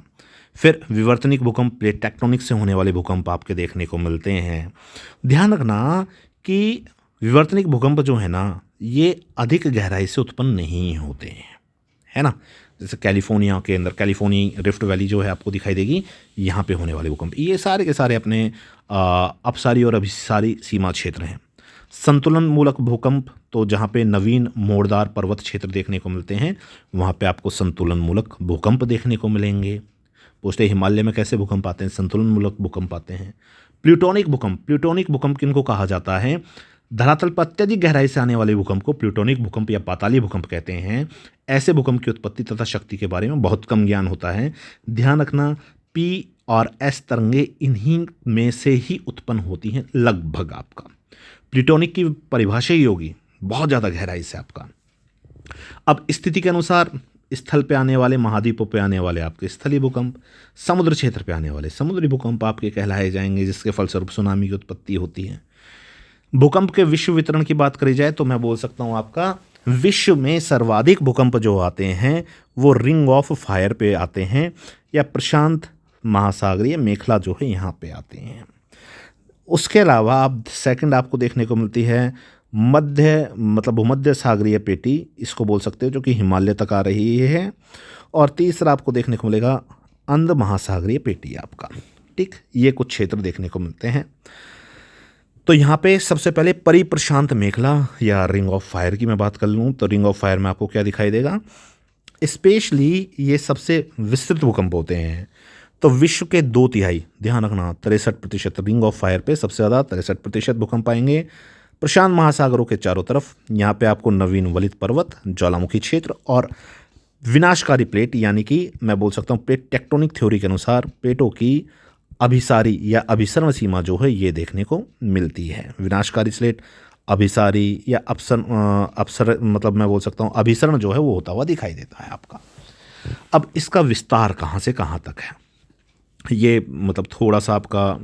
फिर विवर्तनिक भूकंप, प्लेट टेक्टोनिक से होने वाले भूकंप आपके देखने को मिलते हैं। ध्यान रखना कि विवर्तनिक भूकंप जो है ना, ये अधिक गहराई से उत्पन्न नहीं होते हैं, है ना। जैसे कैलिफोर्निया के अंदर कैलिफोर्निया रिफ्ट वैली जो है आपको दिखाई देगी, यहाँ पे होने वाले भूकंप ये सारे के सारे अपने अपसारी और अभिसारी सीमा क्षेत्र हैं। संतुलन मूलक भूकंप तो जहाँ पे नवीन मोड़दार पर्वत क्षेत्र देखने को मिलते हैं, वहाँ पे आपको संतुलन मूलक भूकंप देखने को मिलेंगे। पूछते हिमालय में कैसे भूकंप आते हैं? संतुलन मूलक भूकंप आते हैं। प्लूटोनिक भूकंप, प्लूटोनिक भूकंप किनको कहा जाता है? धरातल पर अत्यधिक गहराई से आने वाले भूकंप को प्लूटोनिक भूकंप या पाताली भूकंप कहते हैं। ऐसे भूकंप की उत्पत्ति तथा शक्ति के बारे में बहुत कम ज्ञान होता है। ध्यान रखना, पी और एस तरंगे इन्हीं में से ही उत्पन्न होती हैं लगभग। आपका प्लूटोनिक की परिभाषा ही होगी बहुत ज़्यादा गहराई से आपका। अब स्थिति के अनुसार स्थल पे आने वाले, महाद्वीपों पे आने वाले आपके स्थलीय भूकंप, समुद्र क्षेत्र पे आने वाले समुद्री भूकंप आपके कहलाए जाएंगे, जिसके फलस्वरूप सुनामी की उत्पत्ति होती है। भूकंप के विश्व वितरण की बात करी जाए तो मैं बोल सकता हूँ आपका विश्व में सर्वाधिक भूकंप जो आते हैं वो रिंग ऑफ फायर पे आते हैं, या प्रशांत महासागरीय मेखला जो है यहाँ पे आते हैं। उसके अलावा आप सेकंड आपको देखने को मिलती है भूमध्य सागरीय पेटी, इसको बोल सकते हो, जो कि हिमालय तक आ रही है। और तीसरा आपको देखने को मिलेगा अंध महासागरीय पेटी आपका। ठीक, ये कुछ क्षेत्र देखने को मिलते हैं। तो यहाँ पे सबसे पहले परिप्रशांत मेखला या रिंग ऑफ फायर की मैं बात कर लूँ तो रिंग ऑफ फायर में आपको क्या दिखाई देगा? स्पेशली ये सबसे विस्तृत भूकंप होते हैं। तो विश्व के 2/3, ध्यान रखना 63% रिंग ऑफ फायर पे सबसे ज़्यादा 63% भूकंप आएंगे प्रशांत महासागरों के चारों तरफ। यहाँ पे आपको नवीन वलित पर्वत, ज्वालामुखी क्षेत्र और विनाशकारी प्लेट, यानी कि मैं बोल सकता हूँ प्लेट टेक्टोनिक थ्योरी के अनुसार प्लेटों की अभिसारी या अभिसरण सीमा जो है ये देखने को मिलती है। विनाशकारी स्लेट, अभिसारी या अपसर मैं बोल सकता हूँ अभिसरण जो है वो होता हुआ दिखाई देता है आपका। अब इसका विस्तार कहाँ से कहाँ तक है, ये थोड़ा सा आपका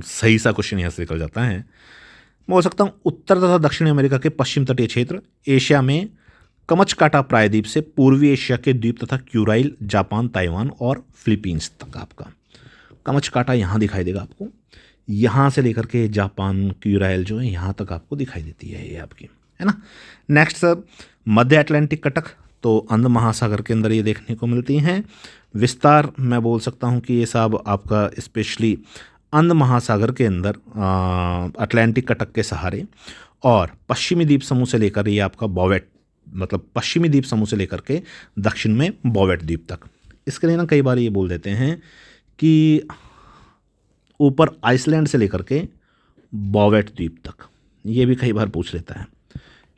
सही सा क्वेश्चन यहाँ से निकल जाता है। मैं बोल सकता हूँ उत्तर तथा दक्षिण अमेरिका के पश्चिम तटीय क्षेत्र, एशिया में कमचकाटा प्रायद्वीप से पूर्वी एशिया के द्वीप तथा क्यूराइल, जापान, ताइवान और फिलीपींस तक आपका। कमचकाटा यहाँ दिखाई देगा आपको, यहाँ से लेकर के जापान, क्यूराइल जो है यहाँ तक आपको दिखाई देती है ये आपकी, है ना। नेक्स्ट सर, मध्य अटलांटिक कटक, तो अंध महासागर के अंदर ये देखने को मिलती हैं। विस्तार मैं बोल सकता हूँ कि ये सब आपका स्पेशली अंध महासागर के अंदर अटलांटिक कटक के सहारे, और पश्चिमी द्वीप समूह से लेकर ये आपका बॉवेट, पश्चिमी द्वीप समूह से लेकर के दक्षिण में बॉवेट द्वीप तक। इसके लिए ना कई बार ये बोल देते हैं कि ऊपर आइसलैंड से लेकर के बॉवेट द्वीप तक, ये भी कई बार पूछ लेता है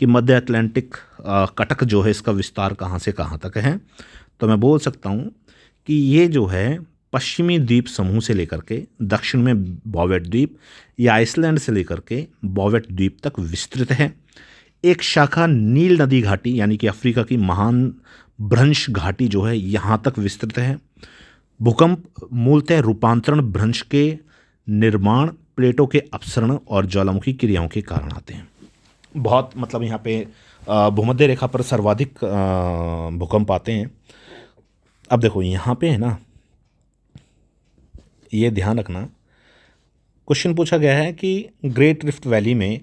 कि मध्य अटलांटिक कटक जो है इसका विस्तार कहाँ से कहाँ तक है। तो मैं बोल सकता हूँ कि ये जो है पश्चिमी द्वीप समूह से लेकर के दक्षिण में बॉवेट द्वीप या आइसलैंड से लेकर के बॉवेट द्वीप तक विस्तृत है। एक शाखा नील नदी घाटी यानी कि अफ्रीका की महान भ्रंश घाटी जो है यहाँ तक विस्तृत है। भूकंप मूलतः रूपांतरण भ्रंश के निर्माण, प्लेटों के अपसरण और ज्वालामुखी क्रियाओं के कारण आते हैं। बहुत यहाँ पे भूमध्य रेखा पर सर्वाधिक भूकंप आते हैं। अब देखो यहाँ पे है ना, ये ध्यान रखना, क्वेश्चन पूछा गया है कि ग्रेट रिफ्ट वैली में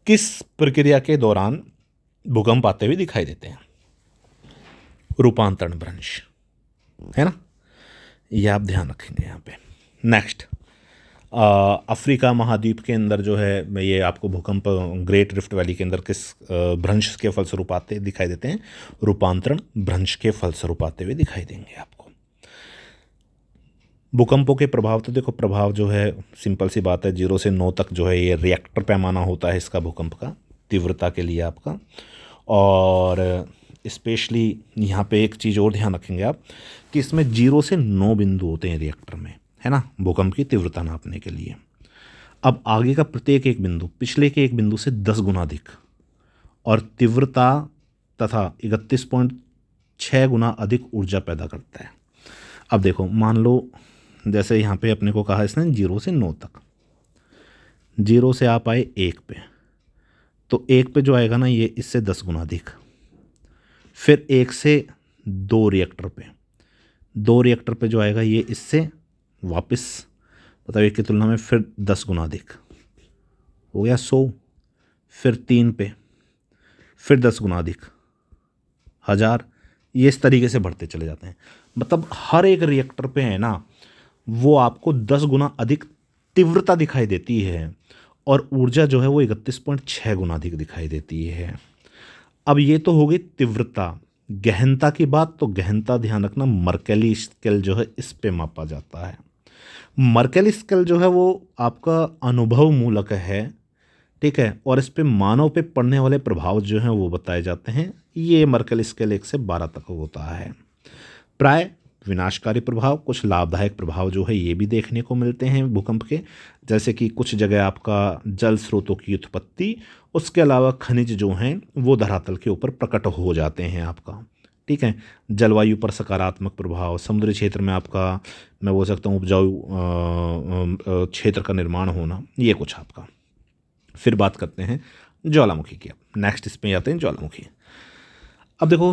किस प्रक्रिया के दौरान भूकंप आते हुए दिखाई देते हैं? रूपांतरण भ्रंश, है ना, ये आप ध्यान रखेंगे यहाँ पे। नेक्स्ट, अफ्रीका महाद्वीप के अंदर जो है ये आपको भूकंप ग्रेट रिफ्ट वैली के अंदर किस भ्रंश के फलस्वरूप आते दिखाई देते हैं? रूपांतरण भ्रंश के फलस्वरूप आते हुए दिखाई देंगे आपको। भूकंपों के प्रभाव, तो देखो प्रभाव जो है सिंपल सी बात है, 0 से 9 तक जो है ये रिएक्टर पैमाना होता है इसका भूकंप का तीव्रता के लिए आपका। और स्पेशली यहाँ पे एक चीज़ और ध्यान रखेंगे आप कि इसमें 0 से 9 बिंदु होते हैं रिएक्टर में, है ना, भूकंप की तीव्रता नापने के लिए। अब आगे का प्रत्येक एक बिंदु पिछले के एक बिंदु से 10 गुना अधिक और तीव्रता तथा 6 गुना अधिक ऊर्जा पैदा करता है। अब देखो, मान लो जैसे यहाँ पे अपने को कहा इसने 0 से 9 तक, 0 से आप आए 1 पे, तो 1 पे जो आएगा ना ये इससे 10 गुना अधिक। फिर 1 से 2 रिएक्टर पे, 2 रिएक्टर पे जो आएगा ये इससे वापस मतलब 1 की तुलना में फिर 10 गुना अधिक, हो गया 100। फिर 3 पे फिर 10 गुना अधिक, 1000। ये इस तरीके से बढ़ते चले जाते हैं। मतलब हर एक रिएक्टर पे है ना वो आपको 10 गुना अधिक तीव्रता दिखाई देती है और ऊर्जा जो है वो 31.6 गुना अधिक दिखाई देती है। अब ये तो हो गई तीव्रता। गहनता की बात, तो गहनता ध्यान रखना मर्केली स्केल जो है इस पे मापा जाता है। मर्केली स्केल जो है वो आपका अनुभव मूलक है, ठीक है, और इस पे मानव पे पड़ने वाले प्रभाव जो हैं वो बताए जाते हैं। ये मर्केली स्केल 1 से 12 तक होता है। प्राय विनाशकारी प्रभाव, कुछ लाभदायक प्रभाव जो है ये भी देखने को मिलते हैं भूकंप के, जैसे कि कुछ जगह आपका जल स्रोतों की उत्पत्ति, उसके अलावा खनिज जो हैं वो धरातल के ऊपर प्रकट हो जाते हैं आपका, ठीक है। जलवायु पर सकारात्मक प्रभाव, समुद्री क्षेत्र में आपका मैं बोल सकता हूँ उपजाऊ क्षेत्र का निर्माण होना, ये कुछ आपका। फिर बात करते हैं ज्वालामुखी की। नेक्स्ट इस पे आते हैं ज्वालामुखी। अब देखो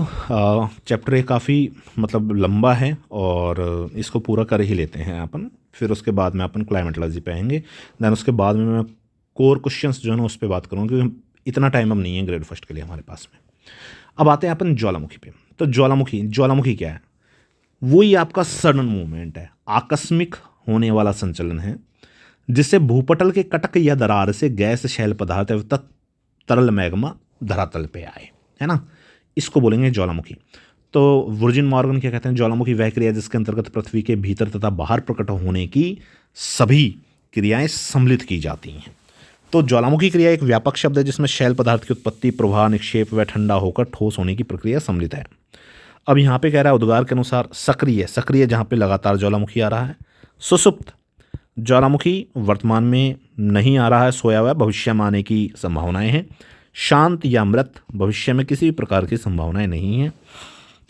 चैप्टर ये काफ़ी मतलब लंबा है और इसको पूरा कर ही लेते हैं अपन। फिर उसके बाद में अपन क्लाइमेटोलॉजी पे आएंगे। दैन उसके बाद में मैं कोर क्वेश्चंस जो है ना उस पर बात करूँगा, क्योंकि इतना टाइम अब नहीं है ग्रेड फर्स्ट के लिए हमारे पास में। अब आते हैं अपन ज्वालामुखी पे। तो ज्वालामुखी क्या है? वही आपका सडन मूवमेंट है, आकस्मिक होने वाला संचलन है, जिससे भूपटल के कटक या दरार से गैस शैल पदार्थ तक तरल मैग्मा धरातल पे आए, है ना, इसको बोलेंगे ज्वालामुखी। तो वर्जिन मॉर्गन क्या कहते हैं? ज्वालामुखी वह क्रिया जिसके अंतर्गत पृथ्वी के भीतर तथा बाहर प्रकट होने की सभी क्रियाएं सम्मिलित की जाती हैं। तो ज्वालामुखी क्रिया एक व्यापक शब्द है जिसमें शैल पदार्थ की उत्पत्ति, प्रवाह, निक्षेप व ठंडा होकर ठोस होने की प्रक्रिया सम्मिलित है। अब यहाँ पे कह रहा है उद्गार के अनुसार सक्रिय जहाँ पे लगातार ज्वालामुखी आ रहा है। सुसुप्त ज्वालामुखी वर्तमान में नहीं आ रहा है, सोया हुआ, भविष्य में आने की संभावनाएं हैं। शांत या मृत, भविष्य में किसी भी प्रकार की संभावनाएं नहीं हैं।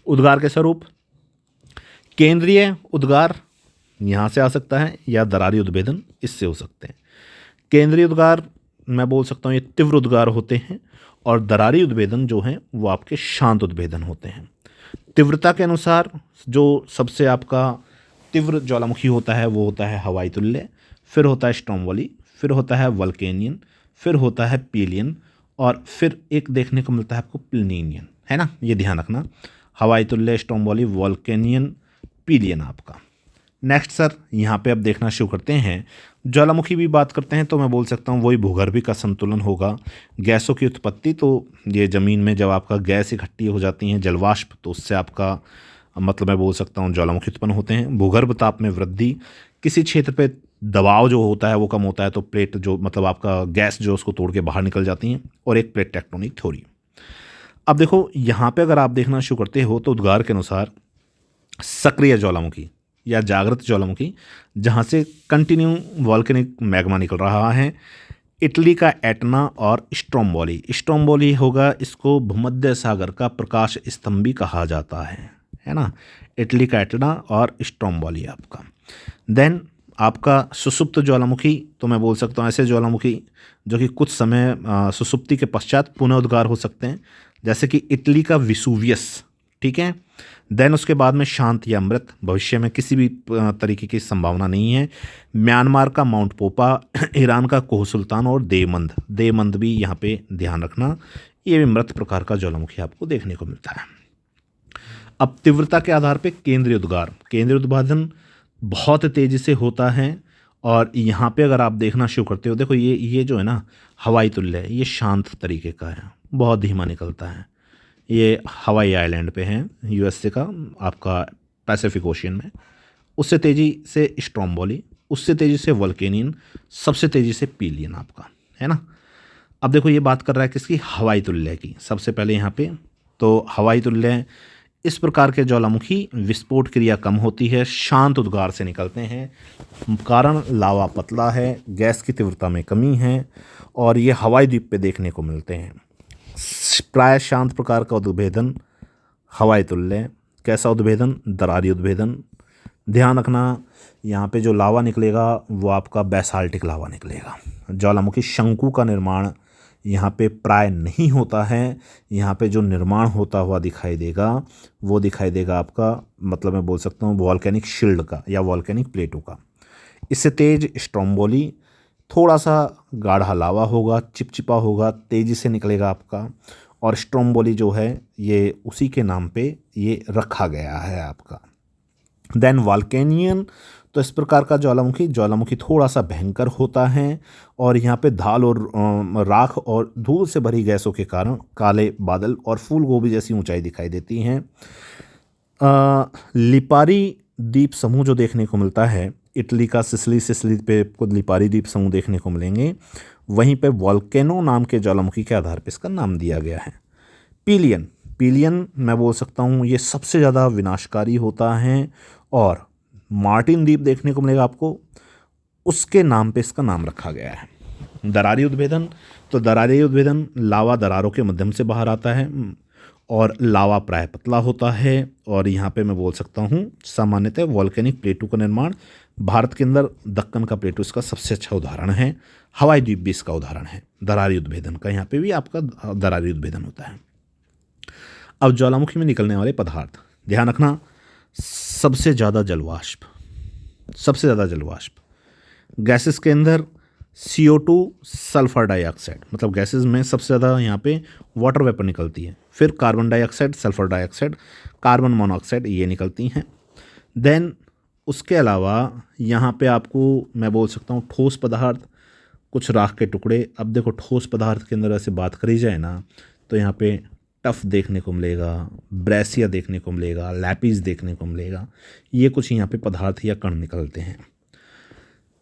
उद्गार के स्वरूप, केंद्रीय उद्गार यहाँ से आ सकता है या दरारी उद्भेदन इससे हो सकते हैं। केंद्रीय उद्गार मैं बोल सकता हूँ ये तीव्र उद्गार होते हैं और दरारी उद्भेदन जो हैं वो आपके शांत उद्भेदन होते हैं। तीव्रता के अनुसार जो सबसे आपका तीव्र ज्वालामुखी होता है वो होता है हवाई तुल्य, फिर होता है स्ट्रोम्बोली, फिर होता है वल्केनियन, फिर होता है पीलियन और फिर एक देखने को मिलता है आपको प्लिनियन, है ना। ये ध्यान रखना, हवाई तुल्य, स्ट्रोम्बोली, वॉल्केनियन, पीलियन आपका। नेक्स्ट सर यहाँ पे अब देखना शुरू करते हैं। ज्वालामुखी भी बात करते हैं तो मैं बोल सकता हूँ वही भूगर्भिक का संतुलन होगा। गैसों की उत्पत्ति, तो ये ज़मीन में जब आपका गैस इकट्ठी हो जाती हैं जलवाष्प, तो उससे आपका मतलब मैं बोल सकता हूँ ज्वालामुखी उत्पन्न होते हैं। भूगर्भ ताप में वृद्धि, किसी क्षेत्र पे दबाव जो होता है वो कम होता है तो प्लेट जो मतलब आपका गैस जो उसको तोड़ के बाहर निकल जाती हैं, और एक प्लेट टेक्टोनिक थ्योरी। अब देखो यहाँ पे अगर आप देखना शुरू करते हो तो उद्गार के अनुसार सक्रिय ज्वालामुखी या जागृत ज्वालामुखी जहाँ से कंटिन्यू वॉल्केनिक मैग्मा निकल रहा है, इटली का एटना और स्ट्रोम्बोली होगा। इसको भूमध्य सागर का प्रकाश स्तंभ भी कहा जाता है ना। इटली का एटना और स्ट्रोम्बोली आपका। देन आपका सुसुप्त ज्वालामुखी, तो मैं बोल सकता हूँ ऐसे ज्वालामुखी जो कि कुछ समय सुसुप्ति के पश्चात पुनः उद्गार हो सकते हैं, जैसे कि इटली का विसुवियस, ठीक है। देन उसके बाद में शांत या मृत, भविष्य में किसी भी तरीके की संभावना नहीं है। म्यांमार का माउंट पोपा, ईरान का कोह सुल्तान और देवमंद भी यहाँ पे ध्यान रखना, ये भी मृत प्रकार का ज्वालामुखी आपको देखने को मिलता है। अब तीव्रता के आधार पे केंद्रीय उद्भेदन बहुत तेज़ी से होता है और यहाँ पे अगर आप देखना शुरू करते हो, देखो ये जो है ना हवाई तुल्य है, ये शांत तरीके का है, बहुत धीमा निकलता है। ये हवाई आइलैंड पे है यूएसए का आपका पैसिफिक ओशियन में। उससे तेज़ी से स्ट्रोम्बोली, उससे तेज़ी से वल्केनियन, सबसे तेज़ी से पीलियन आपका, है ना। अब देखो ये बात कर रहा है किसकी? हवाई तुल्य की। सबसे पहले यहाँ पे तो हवाई तुल्य, इस प्रकार के ज्वालामुखी विस्फोट क्रिया कम होती है, शांत उद्गार से निकलते हैं, कारण लावा पतला है, गैस की तीव्रता में कमी है और ये हवाई द्वीप पे देखने को मिलते हैं। प्राय शांत प्रकार का उद्भेदन हवाई तुल्य, कैसा उद्भेदन, दरारी उद्भेदन। ध्यान रखना यहाँ पे जो लावा निकलेगा वो आपका बेसाल्टिक लावा निकलेगा। ज्वालामुखी शंकु का निर्माण यहाँ पे प्राय नहीं होता है। यहाँ पे जो निर्माण होता हुआ दिखाई देगा वो दिखाई देगा आपका, मतलब मैं बोल सकता हूँ वॉल्केनिक शिल्ड का या वॉल्केनिक प्लेटों का। इससे तेज स्ट्रोम्बोली, थोड़ा सा गाढ़ा लावा होगा, चिपचिपा होगा, तेज़ी से निकलेगा आपका। और स्ट्रोम्बोली जो है ये उसी के नाम पे ये रखा गया है आपका। देन वॉल्केनियन, तो इस प्रकार का ज्वालामुखी थोड़ा सा भयंकर होता है और यहाँ पे धाल और राख और धूल से भरी गैसों के कारण काले बादल और फूल गोभी जैसी ऊंचाई दिखाई देती हैं। लिपारी द्वीप समूह जो देखने को मिलता है, इटली का सिसली पे आपको लिपारी द्वीप समूह देखने को मिलेंगे। वहीं पे वॉल्केनो नाम के ज्वालामुखी के आधार पर इसका नाम दिया गया है। पिलियन मैं बोल सकता हूँ ये सबसे ज़्यादा विनाशकारी होता है और मार्टिन द्वीप देखने को मिलेगा आपको, उसके नाम पे इसका नाम रखा गया है। दरारी उद्भेदन, तो दरारी उद्भेदन लावा दरारों के माध्यम से बाहर आता है और लावा प्राय पतला होता है। और यहाँ पे मैं बोल सकता हूँ सामान्यतः वॉल्केनिक प्लेटों का निर्माण भारत के अंदर दक्कन का प्लेटो इसका सबसे अच्छा उदाहरण है। हवाई द्वीप भी इसका उदाहरण है दरारी उद्भेदन का, यहाँ पे भी आपका दरारी उद्भेदन होता है। अब ज्वालामुखी में निकलने वाले पदार्थ, ध्यान रखना सबसे ज़्यादा जलवाष्प, गैसेस के अंदर CO2, सल्फर डाइऑक्साइड, मतलब गैसेस में सबसे ज़्यादा यहाँ पे वाटर वेपर निकलती है। फिर carbon dioxide, sulphur dioxide, carbon monoxide ये निकलती हैं। देन उसके अलावा यहाँ पे आपको मैं बोल सकता हूँ ठोस पदार्थ, कुछ राख के टुकड़े। अब देखो ठोस पदार्थ के अंदर ऐसे बात करी जाए ना तो यहाँ पे टफ देखने को मिलेगा, ब्रेसिया देखने को मिलेगा, लैपिस देखने को मिलेगा। ये कुछ यहाँ पे पदार्थ या कण निकलते हैं।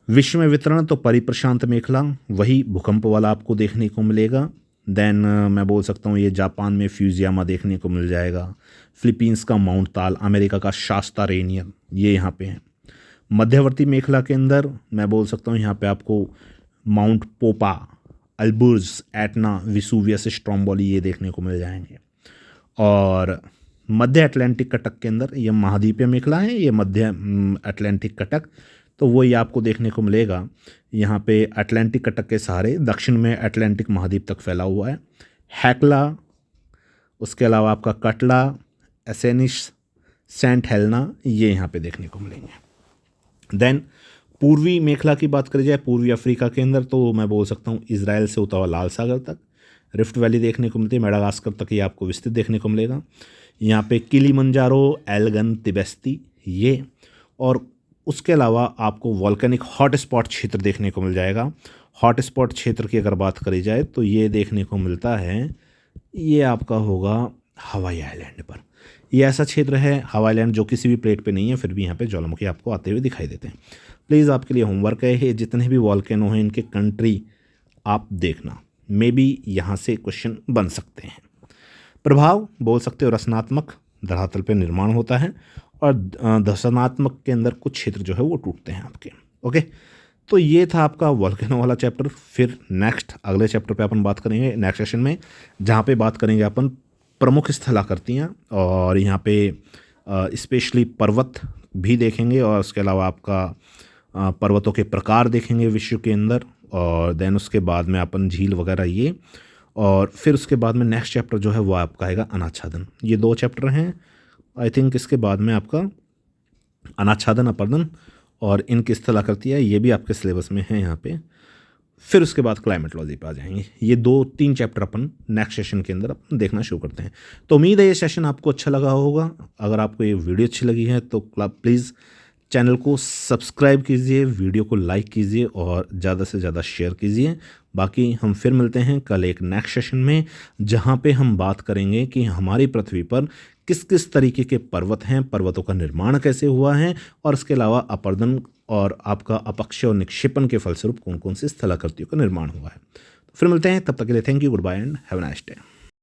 विश्व में वितरण, तो परिप्रशांत मेखला, वही भूकंप वाला आपको देखने को मिलेगा। देन मैं बोल सकता हूँ ये जापान में फ्यूजियामा देखने को मिल जाएगा, फिलीपींस का माउंट ताल, अमेरिका का शास्ता रेनियर ये यहाँ पे हैं। मध्यवर्ती मेखला के अंदर मैं बोल सकता हूँ यहाँ पे आपको माउंट पोपा, अल्बुर्ज, एटना, विसुवियस, स्ट्रोम्बोली ये देखने को मिल जाएंगे। और मध्य अटलांटिक कटक के अंदर ये महाद्वीपीय मेखला है, ये मध्य अटलांटिक कटक, तो वो ये आपको देखने को मिलेगा। यहाँ पे अटलांटिक कटक के सहारे दक्षिण में अटलांटिक महाद्वीप तक फैला हुआ है। हैकला, उसके अलावा आपका कटला, एसेनिस, सेंट हेलेना ये यहाँ पे देखने को मिलेंगे। देन पूर्वी मेखला की बात करी जाए पूर्वी अफ्रीका के अंदर, तो मैं बोल सकता हूँ इजराइल से होता हुआ लाल सागर तक, रिफ्ट वैली देखने को मिलती है, मेडागास्कर तक ये आपको विस्तृत देखने को मिलेगा। यहाँ पे किलिमंजारो, एल्गन, तिबेस्ती ये, और उसके अलावा आपको वॉल्केनिक हॉटस्पॉट क्षेत्र देखने को मिल जाएगा। हॉटस्पॉट क्षेत्र की अगर बात करी जाए तो ये देखने को मिलता है, ये आपका होगा हवाई आइलैंड पर। ये ऐसा क्षेत्र है हवाई आइलैंड जो किसी भी प्लेट पे नहीं है, फिर भी यहाँ पे ज्वालामुखी आपको आते हुए दिखाई देते हैं। प्लीज़ आपके लिए होमवर्क है, ये जितने भी वॉल्केनो हैं इनके कंट्री आप देखना, मे बी यहाँ से क्वेश्चन बन सकते हैं। प्रभाव बोल सकते हो रचनात्मक, धरातल पे निर्माण होता है, और दर्शनात्मक के अंदर कुछ क्षेत्र जो है वो टूटते हैं आपके। ओके, तो ये था आपका वॉल्केनो वाला चैप्टर। फिर नेक्स्ट अगले चैप्टर पे अपन बात करेंगे नेक्स्ट सेशन में, जहाँ पे बात करेंगे अपन प्रमुख स्थलाकृतियाँ, और यहाँ पे स्पेशली पर्वत भी देखेंगे, और उसके अलावा आपका पर्वतों के प्रकार देखेंगे विश्व के अंदर, और देन उसके बाद में अपन झील वगैरह ये, और फिर उसके बाद में नेक्स्ट चैप्टर जो है वो आपका आएगा अनाच्छादन। ये 2 चैप्टर हैं आई थिंक। इसके बाद में आपका अनाच्छादन, अपर्दन और इनकी स्थलाकृतियाँ ये भी आपके सिलेबस में हैं यहाँ पे। फिर उसके बाद क्लाइमेटोलॉजी पे आ जाएंगे। ये 2-3 चैप्टर अपन नेक्स्ट सेशन के अंदर अपन देखना शुरू करते हैं। तो उम्मीद है ये सेशन आपको अच्छा लगा होगा। अगर आपको ये वीडियो अच्छी लगी है तो प्लीज़ चैनल को सब्सक्राइब कीजिए, वीडियो को लाइक कीजिए और ज़्यादा से ज़्यादा शेयर कीजिए। बाकी हम फिर मिलते हैं कल एक नेक्स्ट सेशन में, जहाँ पे हम बात करेंगे कि हमारी पृथ्वी पर किस किस तरीके के पर्वत हैं, पर्वतों का निर्माण कैसे हुआ है, और इसके अलावा अपर्दन और आपका अपक्षय और निक्षेपण के फलस्वरूप कौन कौन सी स्थलाकृतियों का निर्माण हुआ है। तो फिर मिलते हैं, तब तक के लिए thank you, good bye and have a nice day.